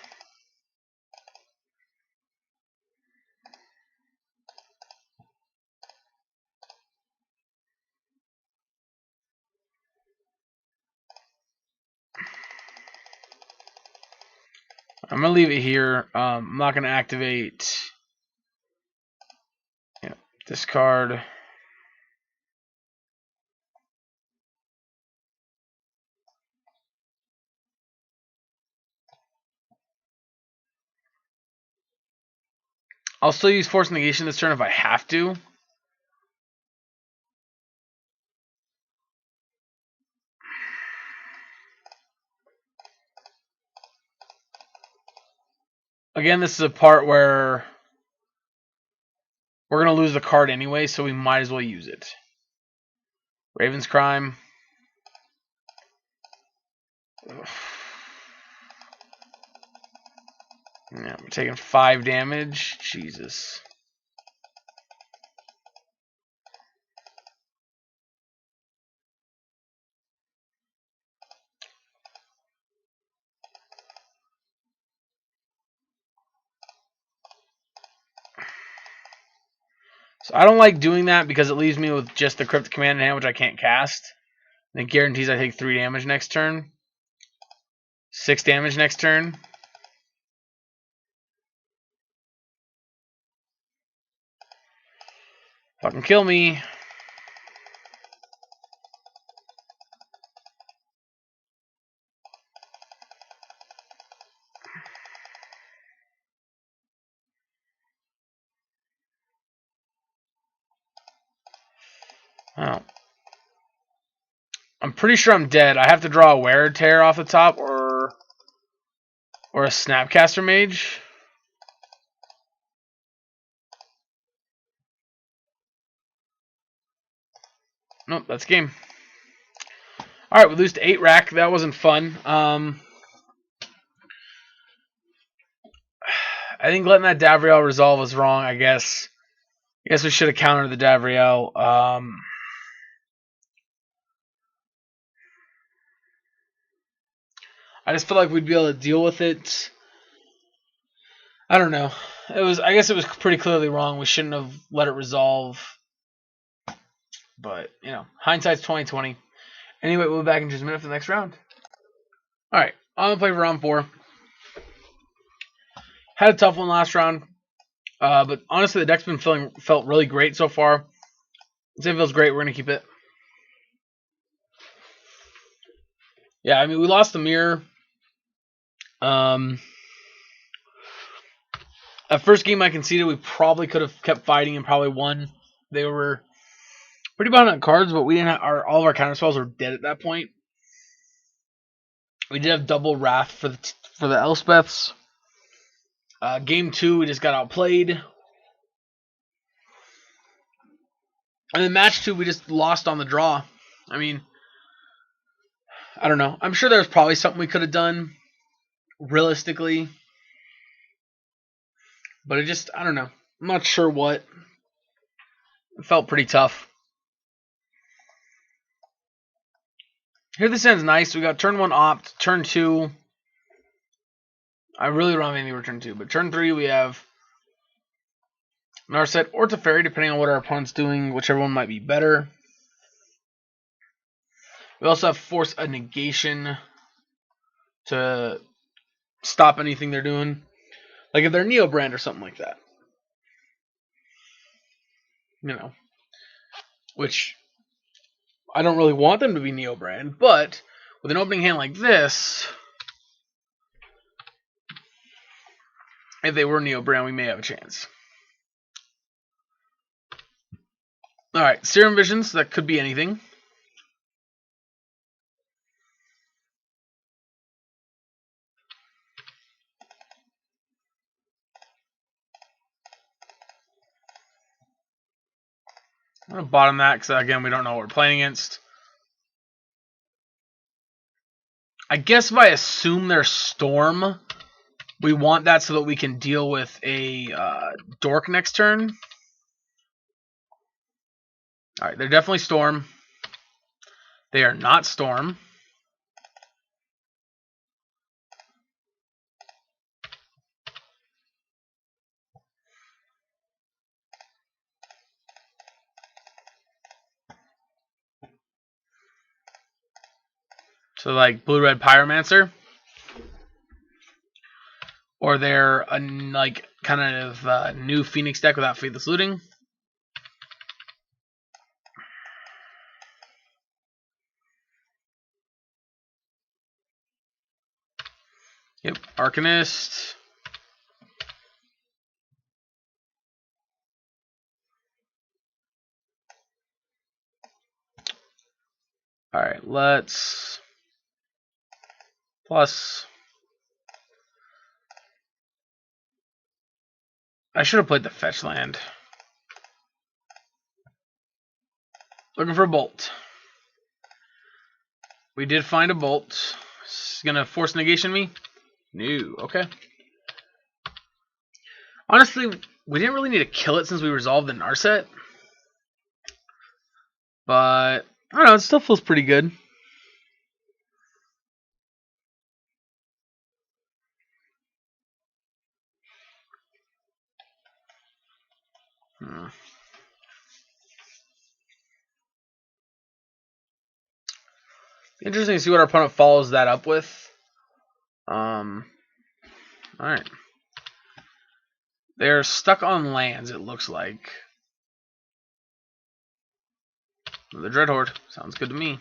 I'm going to leave it here. I'm not going to activate this card. I'll still use Force Negation this turn if I have to. Again, this is a part where we're going to lose the card anyway, so we might as well use it. Raven's Crime. Ugh. Yeah, we're taking 5 damage. Jesus. So I don't like doing that because it leaves me with just the Cryptic Command in hand, which I can't cast. And it guarantees I take 3 damage next turn. 6 damage next turn. Fucking kill me. Oh. I'm pretty sure I'm dead. I have to draw a Wear Tear off the top or a Snapcaster Mage. Nope, that's game. Alright, we lose to 8 rack. That wasn't fun. I think letting that Davriel resolve was wrong, I guess. I guess we should have countered the Davriel. I just feel like we'd be able to deal with it. I don't know. I guess it was pretty clearly wrong. We shouldn't have let it resolve. But, hindsight's 2020. Anyway, we'll be back in just a minute for the next round. Alright, I'm going to play for round 4. Had a tough one last round. But honestly, the deck's been felt really great so far. If it feels great, we're going to keep it. Yeah, I mean, we lost the mirror. At first game I conceded, we probably could have kept fighting and probably won. They were pretty bad on cards, but we didn't have all of our counterspells were dead at that point. We did have double Wrath for the Elspeths. Game 2, we just got outplayed. And then match 2, we just lost on the draw. I mean, I don't know. I'm sure there's probably something we could have done realistically. But I don't know. I'm not sure what. It felt pretty tough. Here this ends nice. We got turn 1 opt, turn 2. I really don't have anything for turn 2, but turn 3 we have Narset or Teferi, depending on what our opponent's doing, whichever one might be better. We also have Force a Negation to stop anything they're doing. Like if they're Neobrand or something like that. Which I don't really want them to be Neobrand, but with an opening hand like this, if they were Neobrand, we may have a chance. Alright, Serum Visions, that could be anything. I'm going to bottom that because, again, we don't know what we're playing against. I guess if I assume they're Storm, we want that so that we can deal with a Dork next turn. Alright, they're definitely Storm. They are not Storm. So, like, Blue-Red Pyromancer. Or they're a, like, kind of new Phoenix deck without Faithless Looting. Yep, Arcanist. Alright, let's... Plus... I should have played the fetch land. Looking for a bolt. We did find a bolt. Is it gonna force negation me? No. Okay. Honestly, we didn't really need to kill it since we resolved the Narset. But, I don't know, it still feels pretty good. Interesting to see what our opponent follows that up with. Alright. They're stuck on lands, it looks like. The Dreadhorde. Sounds good to me.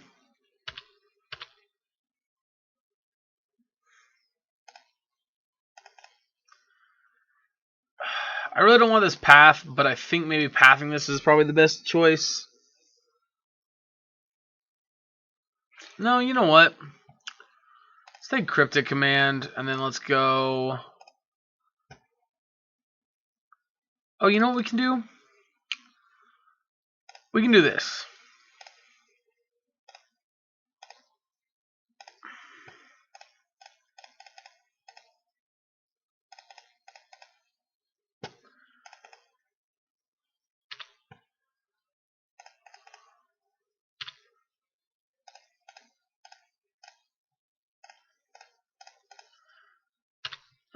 I really don't want this path, but I think maybe pathing this is probably the best choice. No, you know what? Let's take Cryptic Command, and then let's go... Oh, you know what we can do? We can do this.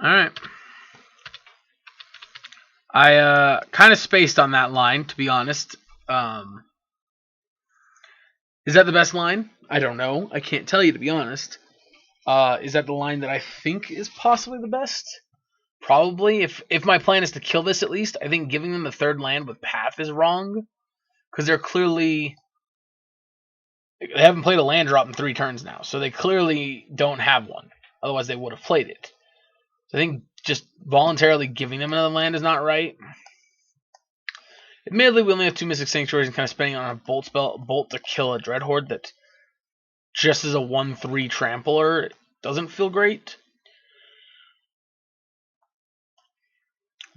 Alright. I kind of spaced on that line, to be honest. Is that the best line? I don't know. I can't tell you, to be honest. Is that the line that I think is possibly the best? Probably. If my plan is to kill this at least, I think giving them the third land with Path is wrong. Because they're clearly... They haven't played a land drop in 3 turns now, so they clearly don't have one. Otherwise, they would have played it. So I think just voluntarily giving them another land is not right. Admittedly, we only have 2 Mystic Sanctuaries and kind of spending on a bolt to kill a Dreadhorde that just as a 1/3 trampler doesn't feel great.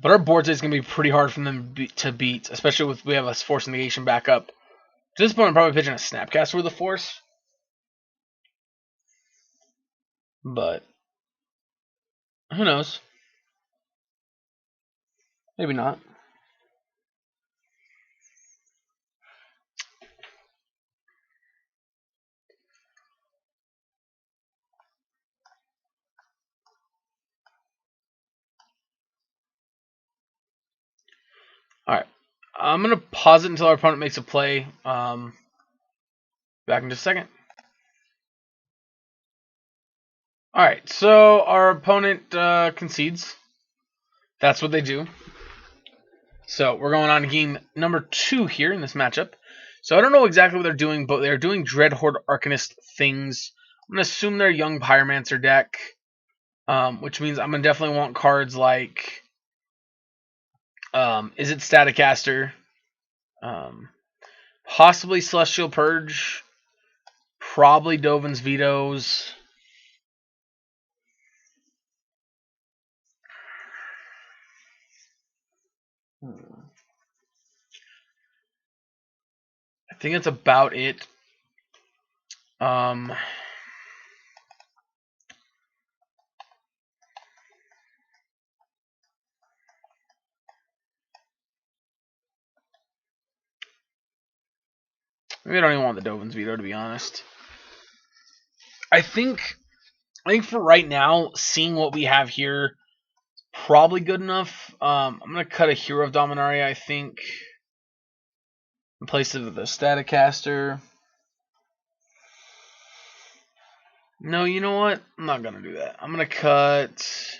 But our board state is going to be pretty hard for them to beat, especially with we have a Force Negation back up. To this point, I'm probably pitching a Snapcaster with a Force. But who knows? Maybe not. Alright. I'm going to pause it until our opponent makes a play. Back in just a second. Alright, so our opponent concedes. That's what they do. So we're going on to game number 2 here in this matchup. So I don't know exactly what they're doing, but they're doing Dreadhorde Arcanist things. I'm going to assume they're Young Pyromancer deck, which means I'm going to definitely want cards like, is it Staticaster? Possibly Celestial Purge. Probably Dovin's Vetoes. I think that's about it. Maybe I don't even want the Dovin's Veto, to be honest. I think for right now, seeing what we have here, probably good enough. I'm going to cut a Hero of Dominaria, I think, in place of the Staticaster. No, you know what? I'm not going to do that. I'm going to cut...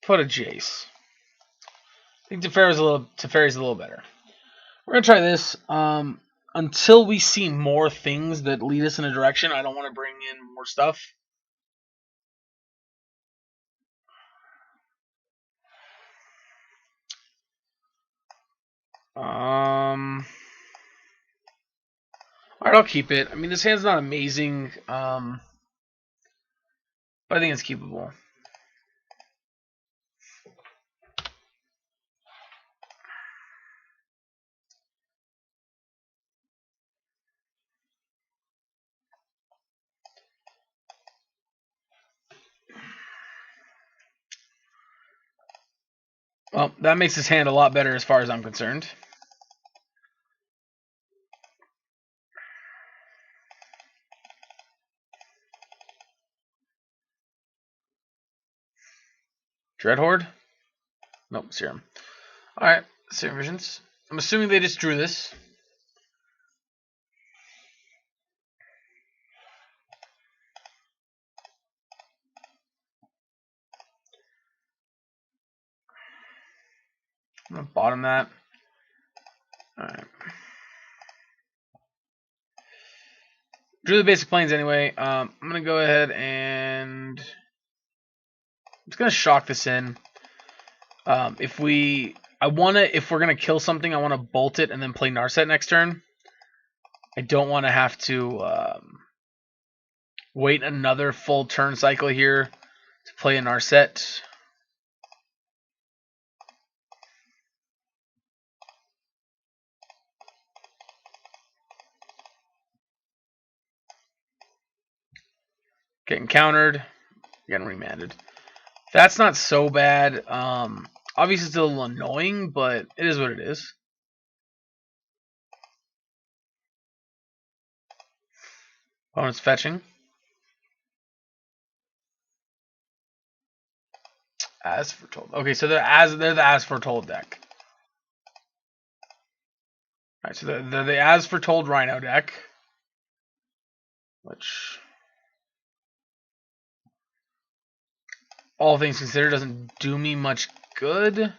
Put a Jace. I think Teferi's a little better. We're going to try this. Until we see more things that lead us in a direction, I don't want to bring in more stuff. Alright, I'll keep it. I mean, this hand's not amazing, but I think it's keepable. Well, that makes his hand a lot better as far as I'm concerned. Dreadhorde? Nope, Serum. Alright, Serum Visions. I'm assuming they just drew this. I'm gonna bottom that. Alright. Drew the basic planes anyway. I'm gonna go ahead and I'm just gonna shock this in. If we're gonna kill something, I wanna bolt it and then play Narset next turn. I don't want to have to wait another full turn cycle here to play a Narset. Getting countered, getting remanded. That's not so bad. Obviously, it's a little annoying, but it is what it is. Opponent's fetching. As foretold. Okay, so they're the as foretold deck. Alright, so they're the as foretold Rhino deck. Which, all things considered, doesn't do me much good.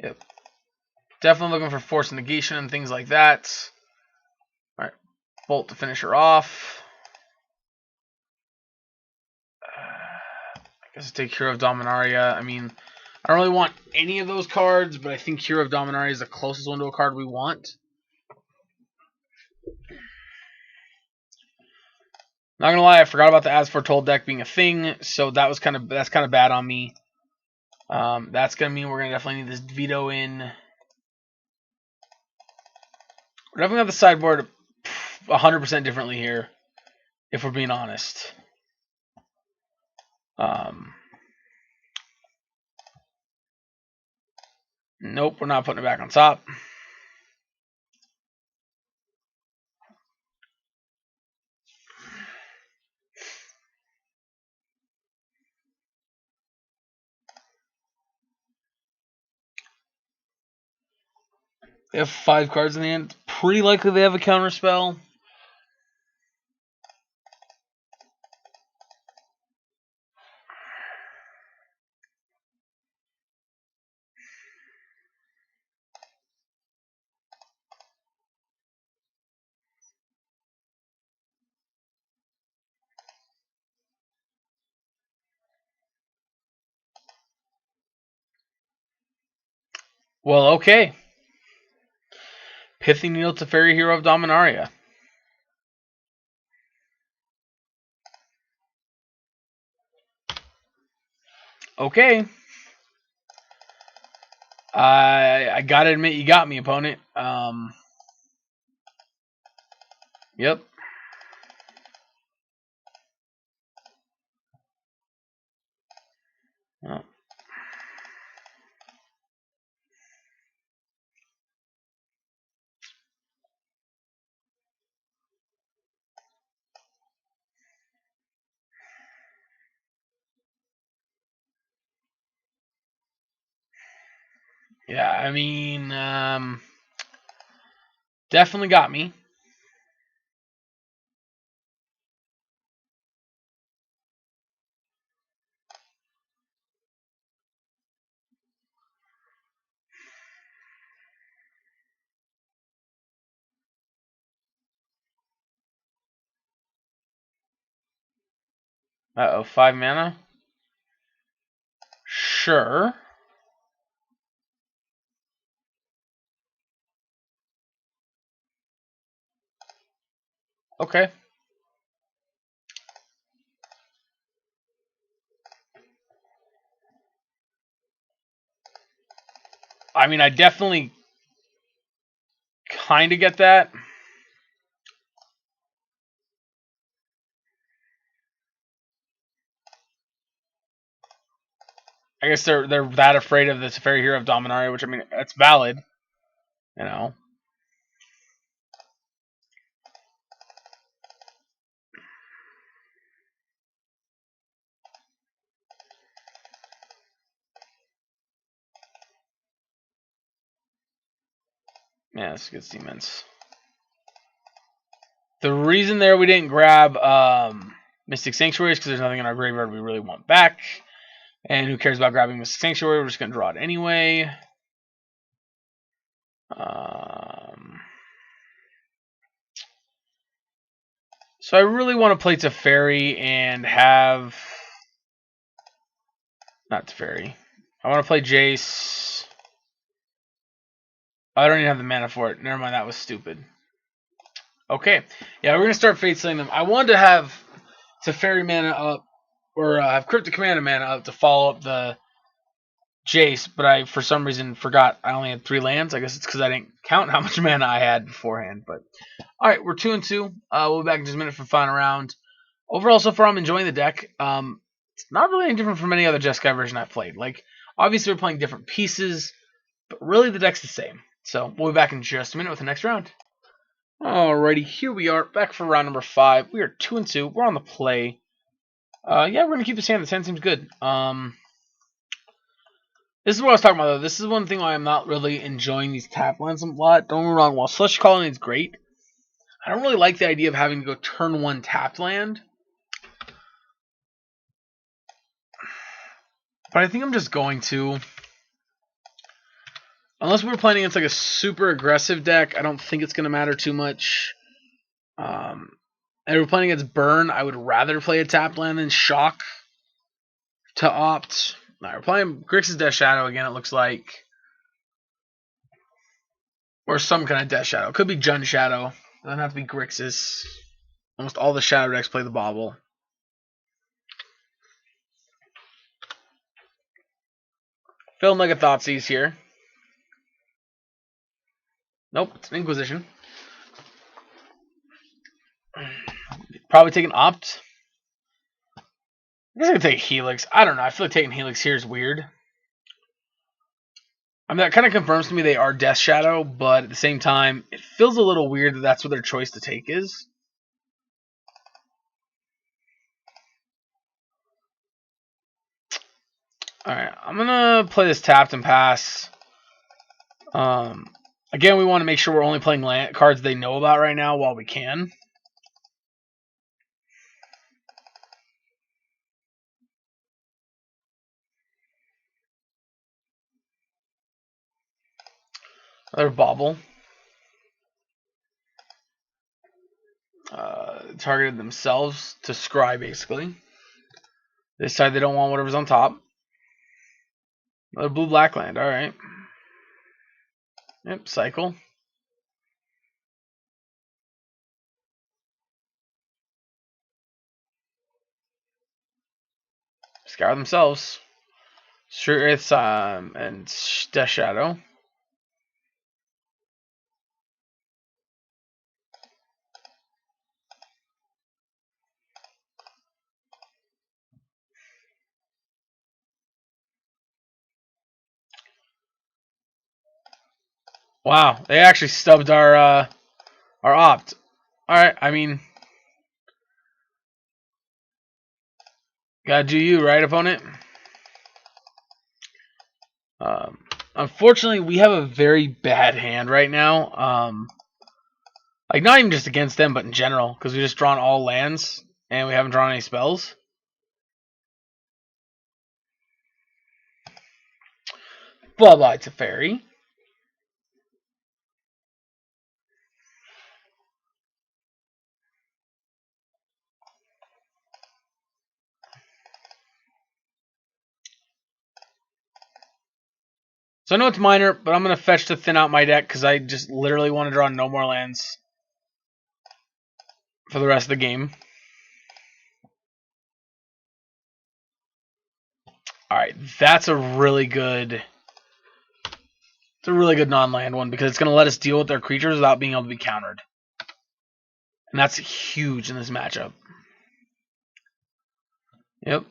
Yep. Definitely looking for force negation and things like that. Alright. Bolt to finish her off. I guess I'll take Hero of Dominaria. I mean, I don't really want any of those cards, but I think Hero of Dominaria is the closest one to a card we want. Not gonna lie, I forgot about the As Foretold deck being a thing, so that's kind of bad on me. That's gonna mean we're gonna definitely need this veto in. We're definitely have the sideboard 100% differently here, if we're being honest. Nope, we're not putting it back on top. They have 5 cards in the hand. Pretty likely they have a counter spell. Well, okay. Pithy Needle to Fairy Hero of Dominaria. Okay. I gotta admit, you got me, opponent. Yep. Oh. Yeah, I mean, definitely got me. Uh-oh, 5 mana? Sure. Okay. I mean, I definitely kind of get that. I guess they're that afraid of this Fairy Hero of Dominaria, which, I mean, that's valid. You know. Yeah, this gets immense. The reason there we didn't grab Mystic Sanctuary is because there's nothing in our graveyard we really want back. And who cares about grabbing Mystic Sanctuary? We're just going to draw it anyway. So I really want to play Teferi and have... Not Teferi. I want to play Jace. I don't even have the mana for it. Never mind, that was stupid. Okay. Yeah, we're going to start Fate Sealing them. I wanted to have Teferi mana up, or have Cryptic Command mana up to follow up the Jace, but I, for some reason, forgot I only had 3 lands. I guess it's because I didn't count how much mana I had beforehand. But alright, we're 2-2. We'll be back in just a minute for the final round. Overall, so far, I'm enjoying the deck. It's not really any different from any other Jeskai version I've played. Like, obviously, we're playing different pieces, but really the deck's the same. So, we'll be back in just a minute with the next round. Alrighty, here we are, back for round number 5. We are 2-2. We're on the play. Yeah, we're going to keep this hand. This hand seems good. This is what I was talking about, though. This is one thing why I'm not really enjoying these tap lands a lot. Don't get me wrong, while Slush Colony is great, I don't really like the idea of having to go turn 1 tapped land. But I think I'm just going to. Unless we're playing against like a super aggressive deck, I don't think it's going to matter too much. And if we're playing against Burn, I would rather play a tapped land than Shock to opt. Alright, we're playing Grixis Death Shadow again, it looks like. Or some kind of Death Shadow. It could be Jund Shadow. It doesn't have to be Grixis. Almost all the Shadow decks play the Bauble. Feeling like a Thoughtseize here. Nope, it's an Inquisition. Probably take an Opt. I guess I could take Helix. I don't know. I feel like taking Helix here is weird. I mean, that kind of confirms to me they are Death Shadow, but at the same time, it feels a little weird that that's what their choice to take is. Alright, I'm going to play this tapped and pass. Again, we want to make sure we're only playing cards they know about right now while we can. Another Bauble. Targeted themselves to scry, basically. This side, they don't want whatever's on top. Another blue-black land, alright. Yep, cycle. Scour themselves. Sure, it's and Death Shadow. Wow, they actually stubbed our opt. Alright, I mean, gotta do you, right, opponent? Unfortunately, we have a very bad hand right now. Like, not even just against them, but in general, because we just drawn all lands, and we haven't drawn any spells. Bye-bye, Teferi. So I know it's minor, but I'm going to fetch to thin out my deck because I just literally want to draw no more lands for the rest of the game. Alright, that's a really good... It's a really good non-land one because it's going to let us deal with their creatures without being able to be countered. And that's huge in this matchup. Yep.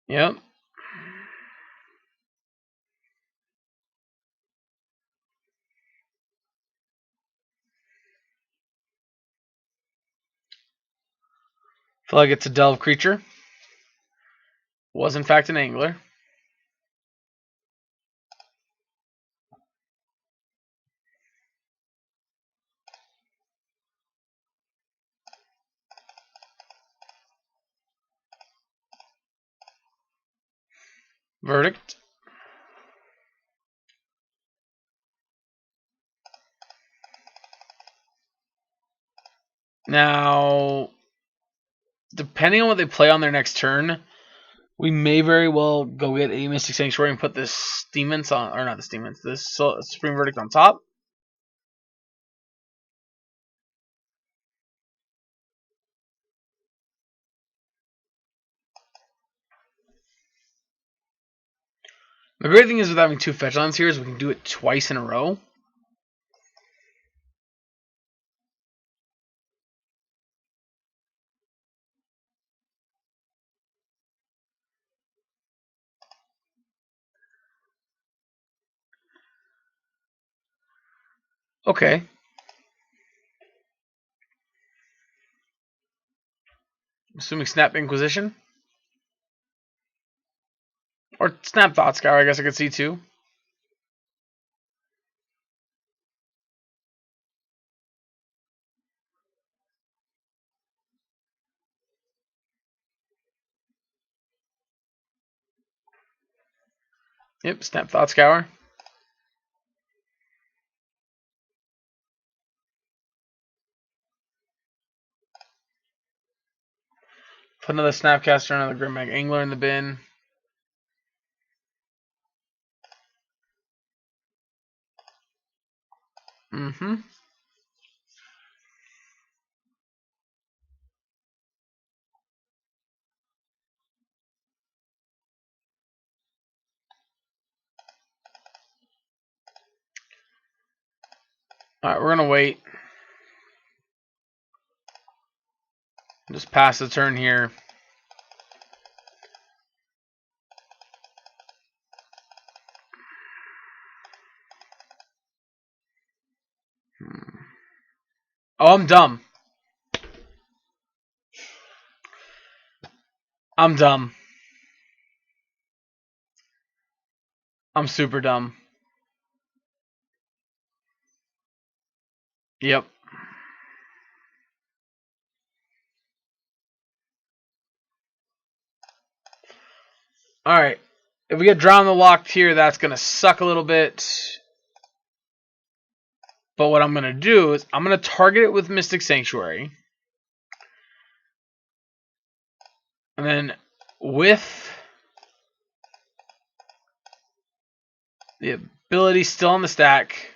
Yep. Feel like it's a delve creature. Was in fact an angler. Verdict. Now, depending on what they play on their next turn, we may very well go get a Mystic Sanctuary and put this Demons on, or not this Demons, this Supreme Verdict on top. The great thing is with having 2 fetch lands here is we can do it twice in a row. Okay. Assuming Snap Inquisition. Or Snap Thought Scour, I guess I could see too. Yep, Snap Thought Scour. Put another Snapcaster, another Grimbank Angler in the bin. Mm-hmm. Alright, we're going to wait. Just pass the turn here. Oh, I'm dumb. I'm dumb. I'm super dumb. Yep. Alright. If we get Drown the Locked here, that's going to suck a little bit. But what I'm going to do is I'm going to target it with Mystic Sanctuary. And then with the ability still on the stack,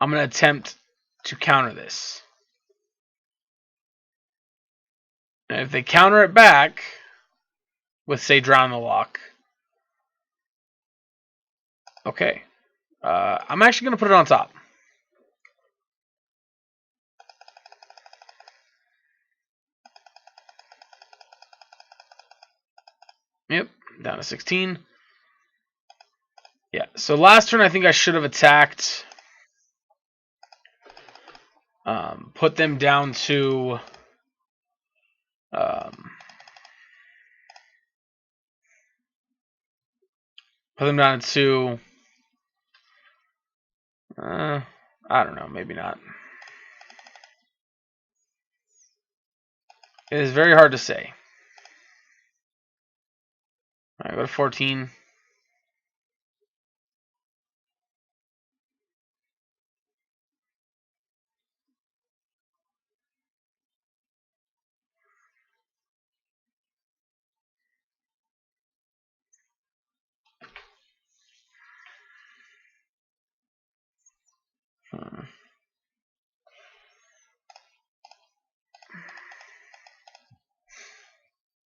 I'm going to attempt to counter this. And if they counter it back with, say, Drown the Lock. Okay. I'm actually going to put it on top. Yep, down to 16. Yeah, so last turn I think I should have attacked. Put them down to... put them down to... I don't know, maybe not. It is very hard to say. Alright, go to 14.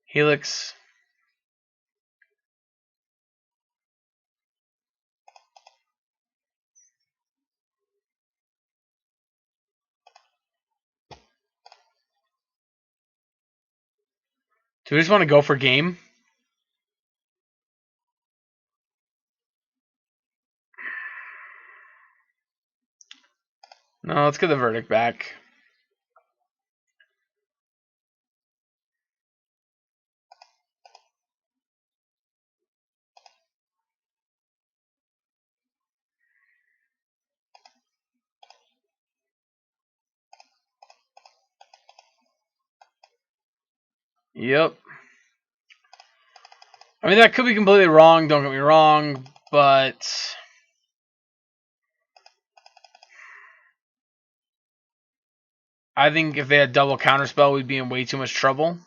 Helix. Do we just want to go for game? No, let's get the verdict back. Yep. I mean, that could be completely wrong, don't get me wrong, but I think if they had double counterspell, we'd be in way too much trouble.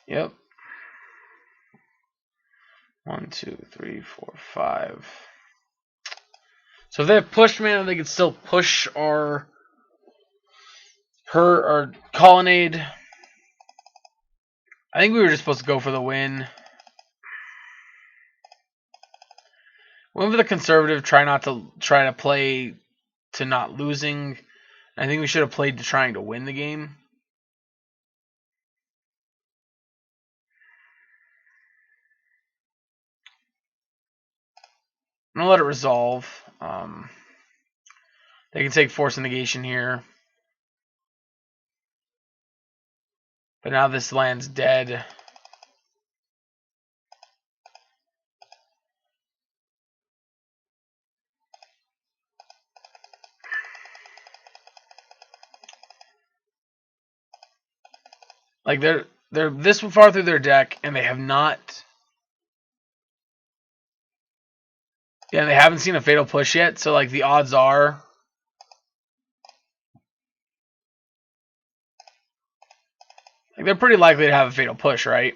Yep. 1, 2, 3, 4, 5. So if they have push mana, they could still push our colonnade. I think we were just supposed to go for the win. Went for the conservative, try to play to not losing. I think we should have played to trying to win the game. I'm gonna let it resolve. They can take force and negation here. But now this land's dead. Like they're this far through their deck and they have not. Yeah, they haven't seen a fatal push yet, so like the odds are like they're pretty likely to have a fatal push, right?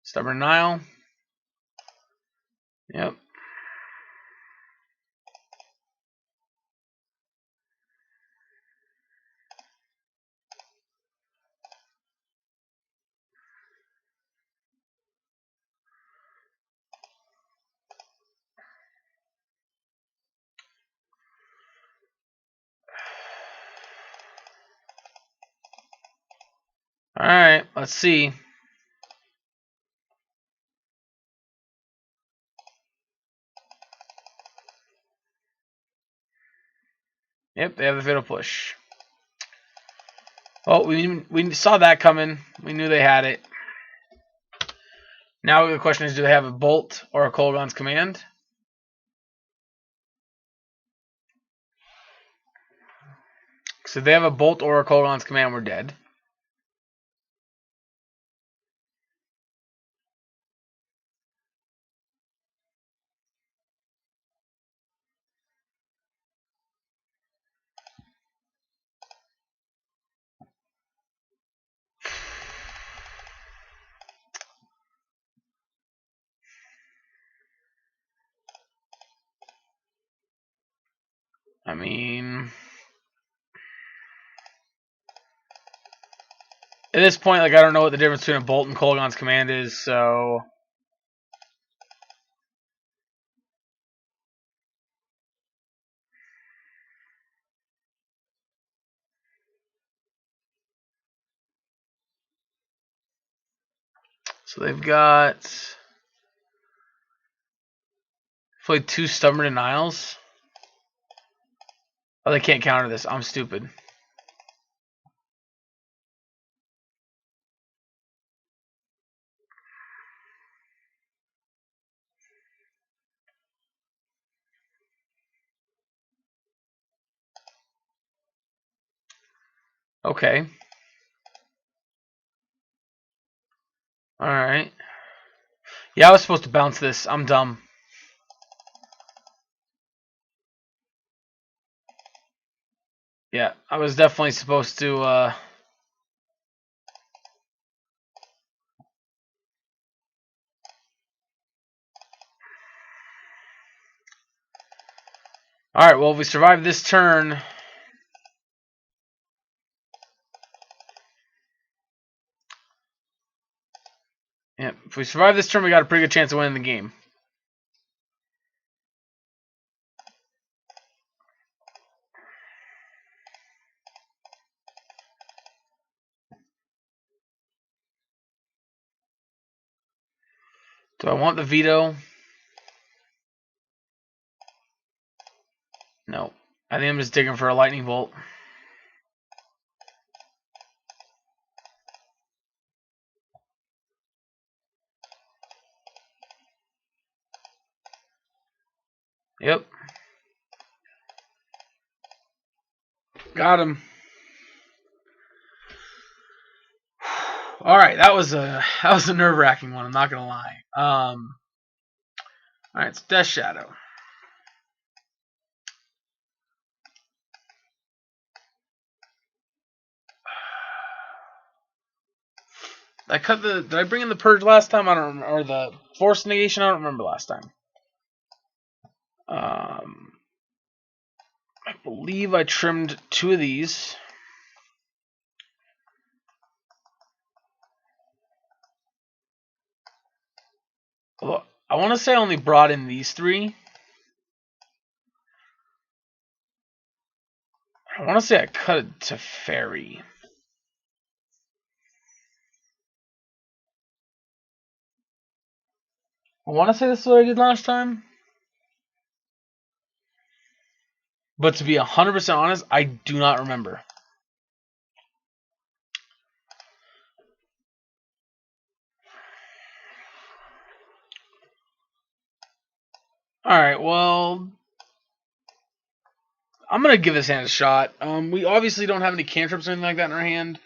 Stubborn Nile. Yep. All right, let's see. Yep, they have a fatal push. Well, we saw that coming. We knew they had it. Now the question is, do they have a bolt or a Kolaghan's Command? So if they have a bolt or a Kolaghan's Command, we're dead. I mean, at this point, like I don't know what the difference between a bolt and Kolaghan's Command is, so they've got played 2 Stubborn Denials. Oh, they can't counter this. I'm stupid. Okay. Alright. Yeah, I was supposed to bounce this. I'm dumb. Yeah, I was definitely supposed to, Alright, well, if we survive this turn... Yeah, if we survive this turn, we got a pretty good chance of winning the game. Do I want the veto? No. I think I'm just digging for a lightning bolt. Yep. Got him. All right, that was a nerve-wracking one. I'm not gonna lie. All right, it's Death Shadow. Did I bring in the purge last time? I don't remember. Or the force negation? I don't remember last time. I believe I trimmed 2 of these. Although I want to say I only brought in these 3. I want to say I cut it to fairy. I want to say this is what I did last time. But to be 100% honest, I do not remember. Alright, well, I'm going to give this hand a shot. We obviously don't have any cantrips or anything like that in our hand.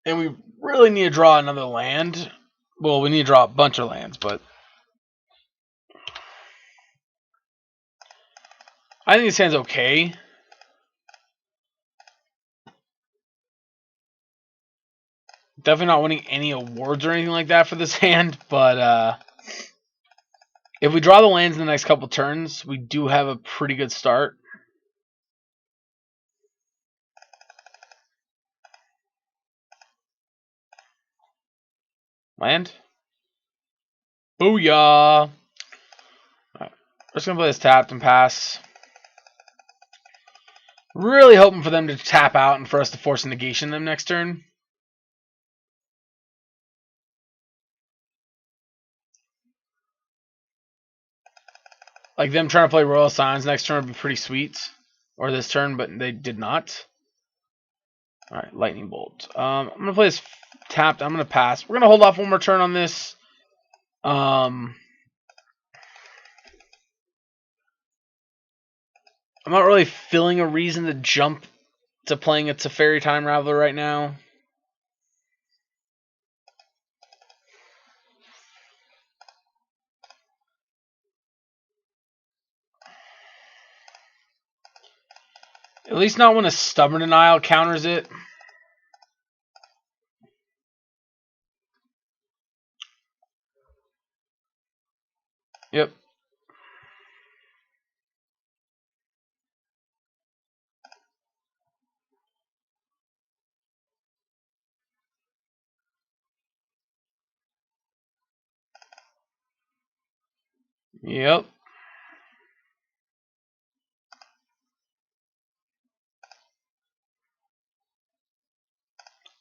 And we really need to draw another land. Well, we need to draw a bunch of lands, but I think this hand's okay. Definitely not winning any awards or anything like that for this hand, but if we draw the lands in the next couple turns, we do have a pretty good start. Land. Booyah! Right. We're just going to play this tapped and pass. Really hoping for them to tap out and for us to force a negation them next turn. Like them trying to play Royal Signs next turn would be pretty sweet. Or this turn, but they did not. Alright, Lightning Bolt. I'm going to play this tapped. I'm going to pass. We're going to hold off one more turn on this. I'm not really feeling a reason to jump to playing a Teferi Time Raveler right now. At least not when a Stubborn Denial counters it. Yep. Yep.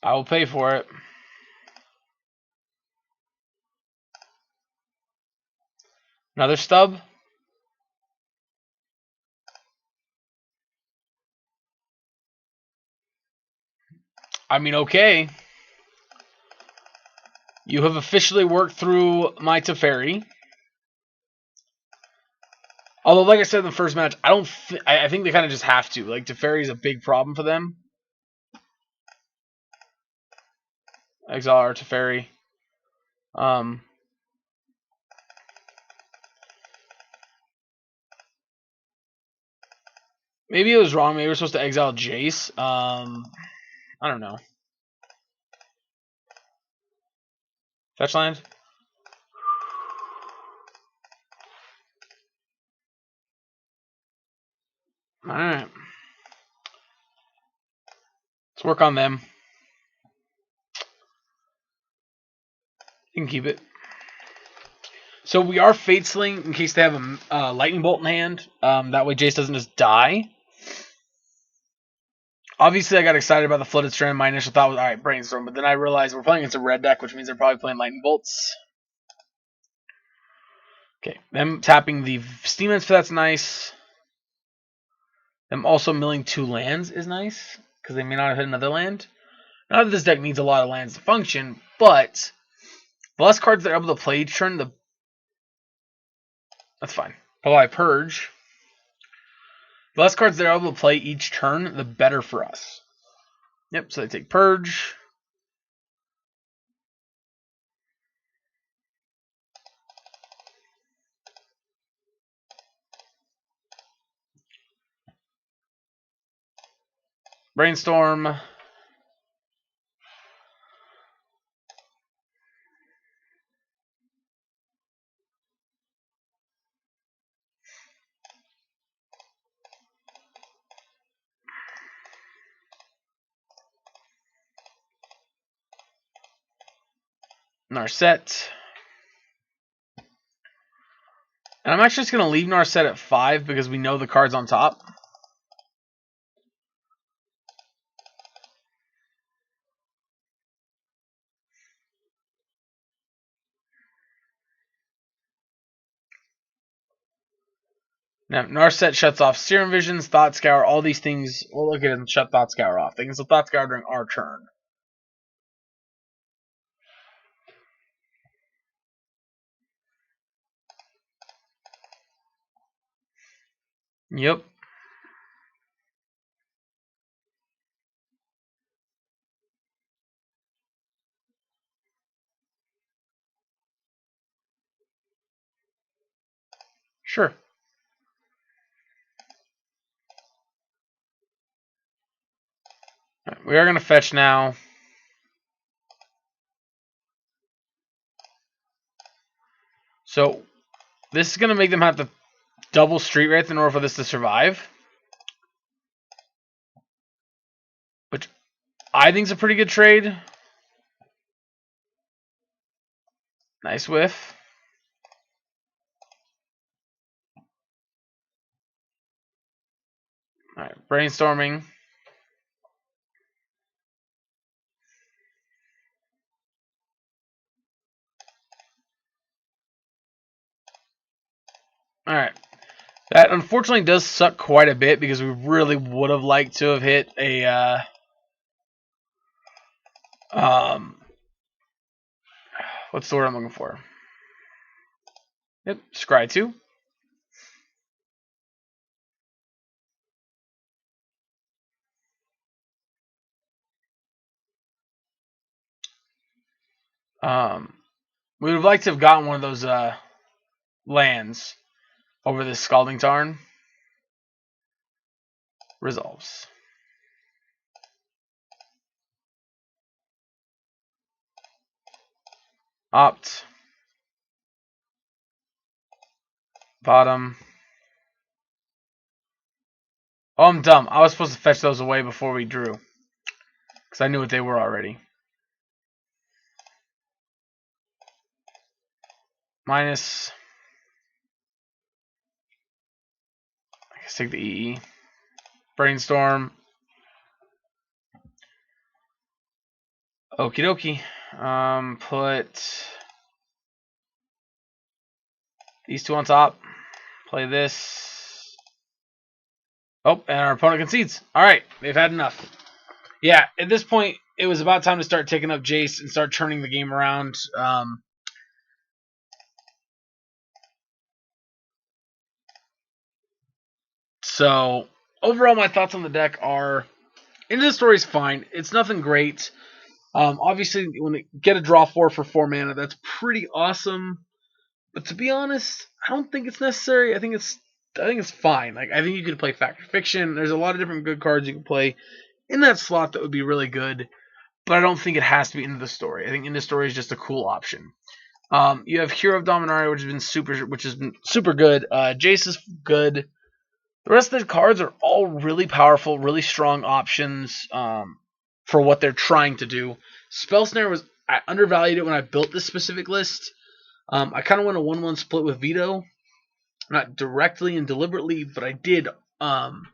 I will pay for it. Another stub? I mean, okay. You have officially worked through my Teferi. Although, like I said in the first match, I think they kind of just have to. Like, Teferi is a big problem for them. Exile our Teferi. Maybe it was wrong. Maybe we're supposed to exile Jace. I don't know. Fetch land. Alright. Let's work on them. You can keep it. So we are Fate Sling in case they have a Lightning Bolt in hand. That way Jace doesn't just die. Obviously, I got excited about the Flooded Strand. My initial thought was, alright, Brainstorm. But then I realized we're playing against a red deck, which means they're probably playing Lightning Bolts. Okay, them tapping the Steam for that's nice. Them also milling 2 lands is nice, because they may not have hit another land. Not that this deck needs a lot of lands to function, but the less cards they're able to play each turn, that's fine. Apply Purge. The less cards they're able to play each turn, the better for us. Yep, so they take Purge. Brainstorm. Narset. And I'm actually just going to leave Narset at 5 because we know the card's on top. Now, Narset shuts off Serum Visions, Thought Scour, all these things. We'll look at it and shut Thought Scour off. They can still Thought Scour during our turn. Yep. Sure. Right, we are going to fetch now. So, this is going to make them have to double Street Wraith in order for this to survive. Which I think is a pretty good trade. Nice whiff. Alright, brainstorming. Alright. That unfortunately does suck quite a bit because we really would have liked to have hit a what's the word I'm looking for? Yep, Scry 2. We would have liked to have gotten one of those lands over this Scalding Tarn. Resolves. Opt. Bottom. Oh, I'm dumb. I was supposed to fetch those away before we drew. Because I knew what they were already. Minus. I guess take the EE. Brainstorm. Okie dokie. Put these two on top. Play this. Oh, and our opponent concedes. Alright, they've had enough. Yeah, at this point, it was about time to start taking up Jace and start turning the game around. So, overall, my thoughts on the deck are... Into the Story's fine. It's nothing great. Obviously, when you get a draw 4 for 4 mana, that's pretty awesome. But to be honest, I don't think it's necessary. I think it's fine. Like, I think you could play Fact or Fiction. There's a lot of different good cards you can play in that slot that would be really good. But I don't think it has to be Into the Story. I think Into the Story is just a cool option. You have Hero of Dominaria, which has been super good. Jace is good. The rest of the cards are all really powerful, really strong options for what they're trying to do. Spell Snare I undervalued it when I built this specific list. I kind of went a 1-1 split with Veto. Not directly and deliberately, but I did. And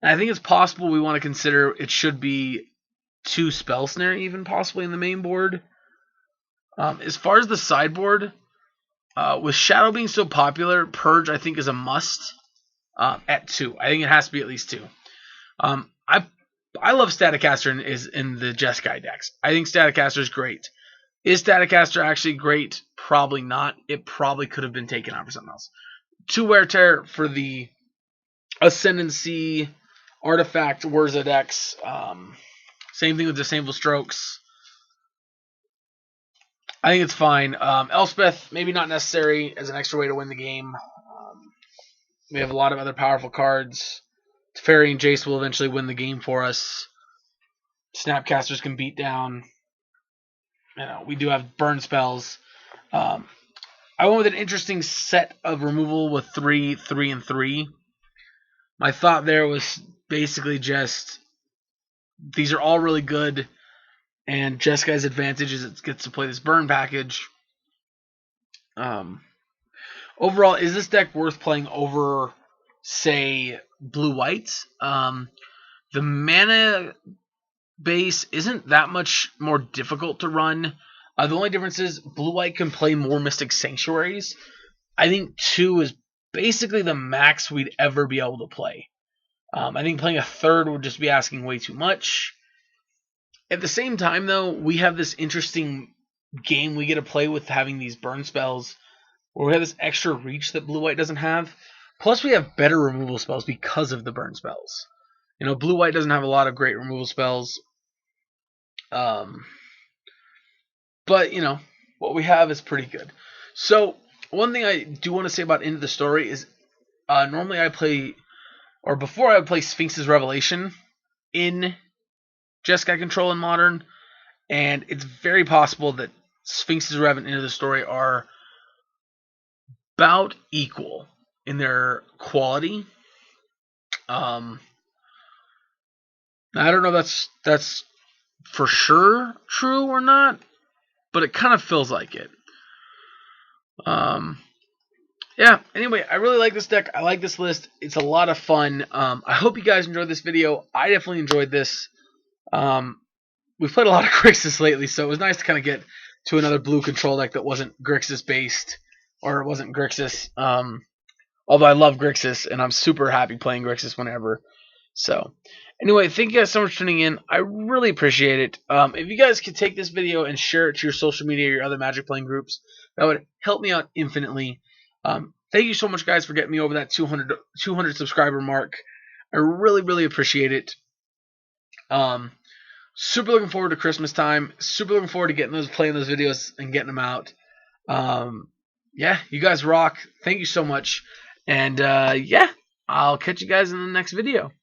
I think it's possible we want to consider it should be 2 Spell Snare even possibly in the main board. As far as the sideboard, with Shadow being so popular, Purge I think is a must at 2. I think it has to be at least 2. I love Staticaster in the Jeskai decks. I think Staticaster is great. Is Staticaster actually great? Probably not. It probably could have been taken out for something else. 2 wear tear for the Ascendancy Artifact Wurza decks. Same thing with Disable Strokes. I think it's fine. Elspeth, maybe not necessary as an extra way to win the game. We have a lot of other powerful cards. Teferi and Jace will eventually win the game for us. Snapcasters can beat down. We do have burn spells. I went with an interesting set of removal with 3, 3, and 3. My thought there was basically just these are all really good, and Jeskai's advantage is it gets to play this burn package. Overall, is this deck worth playing over, say, blue-white? The mana base isn't that much more difficult to run. The only difference is blue-white can play more Mystic Sanctuaries. I think 2 is basically the max we'd ever be able to play. I think playing a third would just be asking way too much. At the same time, though, we have this interesting game we get to play with having these burn spells, where we have this extra reach that blue-white doesn't have. Plus, we have better removal spells because of the burn spells. Blue-white doesn't have a lot of great removal spells. But, what we have is pretty good. So, one thing I do want to say about Into the Story is normally I play, or before I would play Sphinx's Revelation in Jeskai Control in Modern, and it's very possible that Sphinx's Rev and Into the Story are about equal in their quality. I don't know if that's for sure true or not, but it kind of feels like it. Yeah, anyway, I really like this deck. I like this list. It's a lot of fun. I hope you guys enjoyed this video. I definitely enjoyed this. We've played a lot of Grixis lately, so it was nice to kind of get to another blue control deck that wasn't Grixis based, or it wasn't Grixis. Although I love Grixis, and I'm super happy playing Grixis whenever. So, anyway, thank you guys so much for tuning in. I really appreciate it. If you guys could take this video and share it to your social media or your other Magic playing groups, that would help me out infinitely. Thank you so much, guys, for getting me over that 200 subscriber mark. I really, really appreciate it. Super looking forward to Christmas time. Super looking forward to playing those videos and getting them out. Yeah, you guys rock. Thank you so much. And yeah, I'll catch you guys in the next video.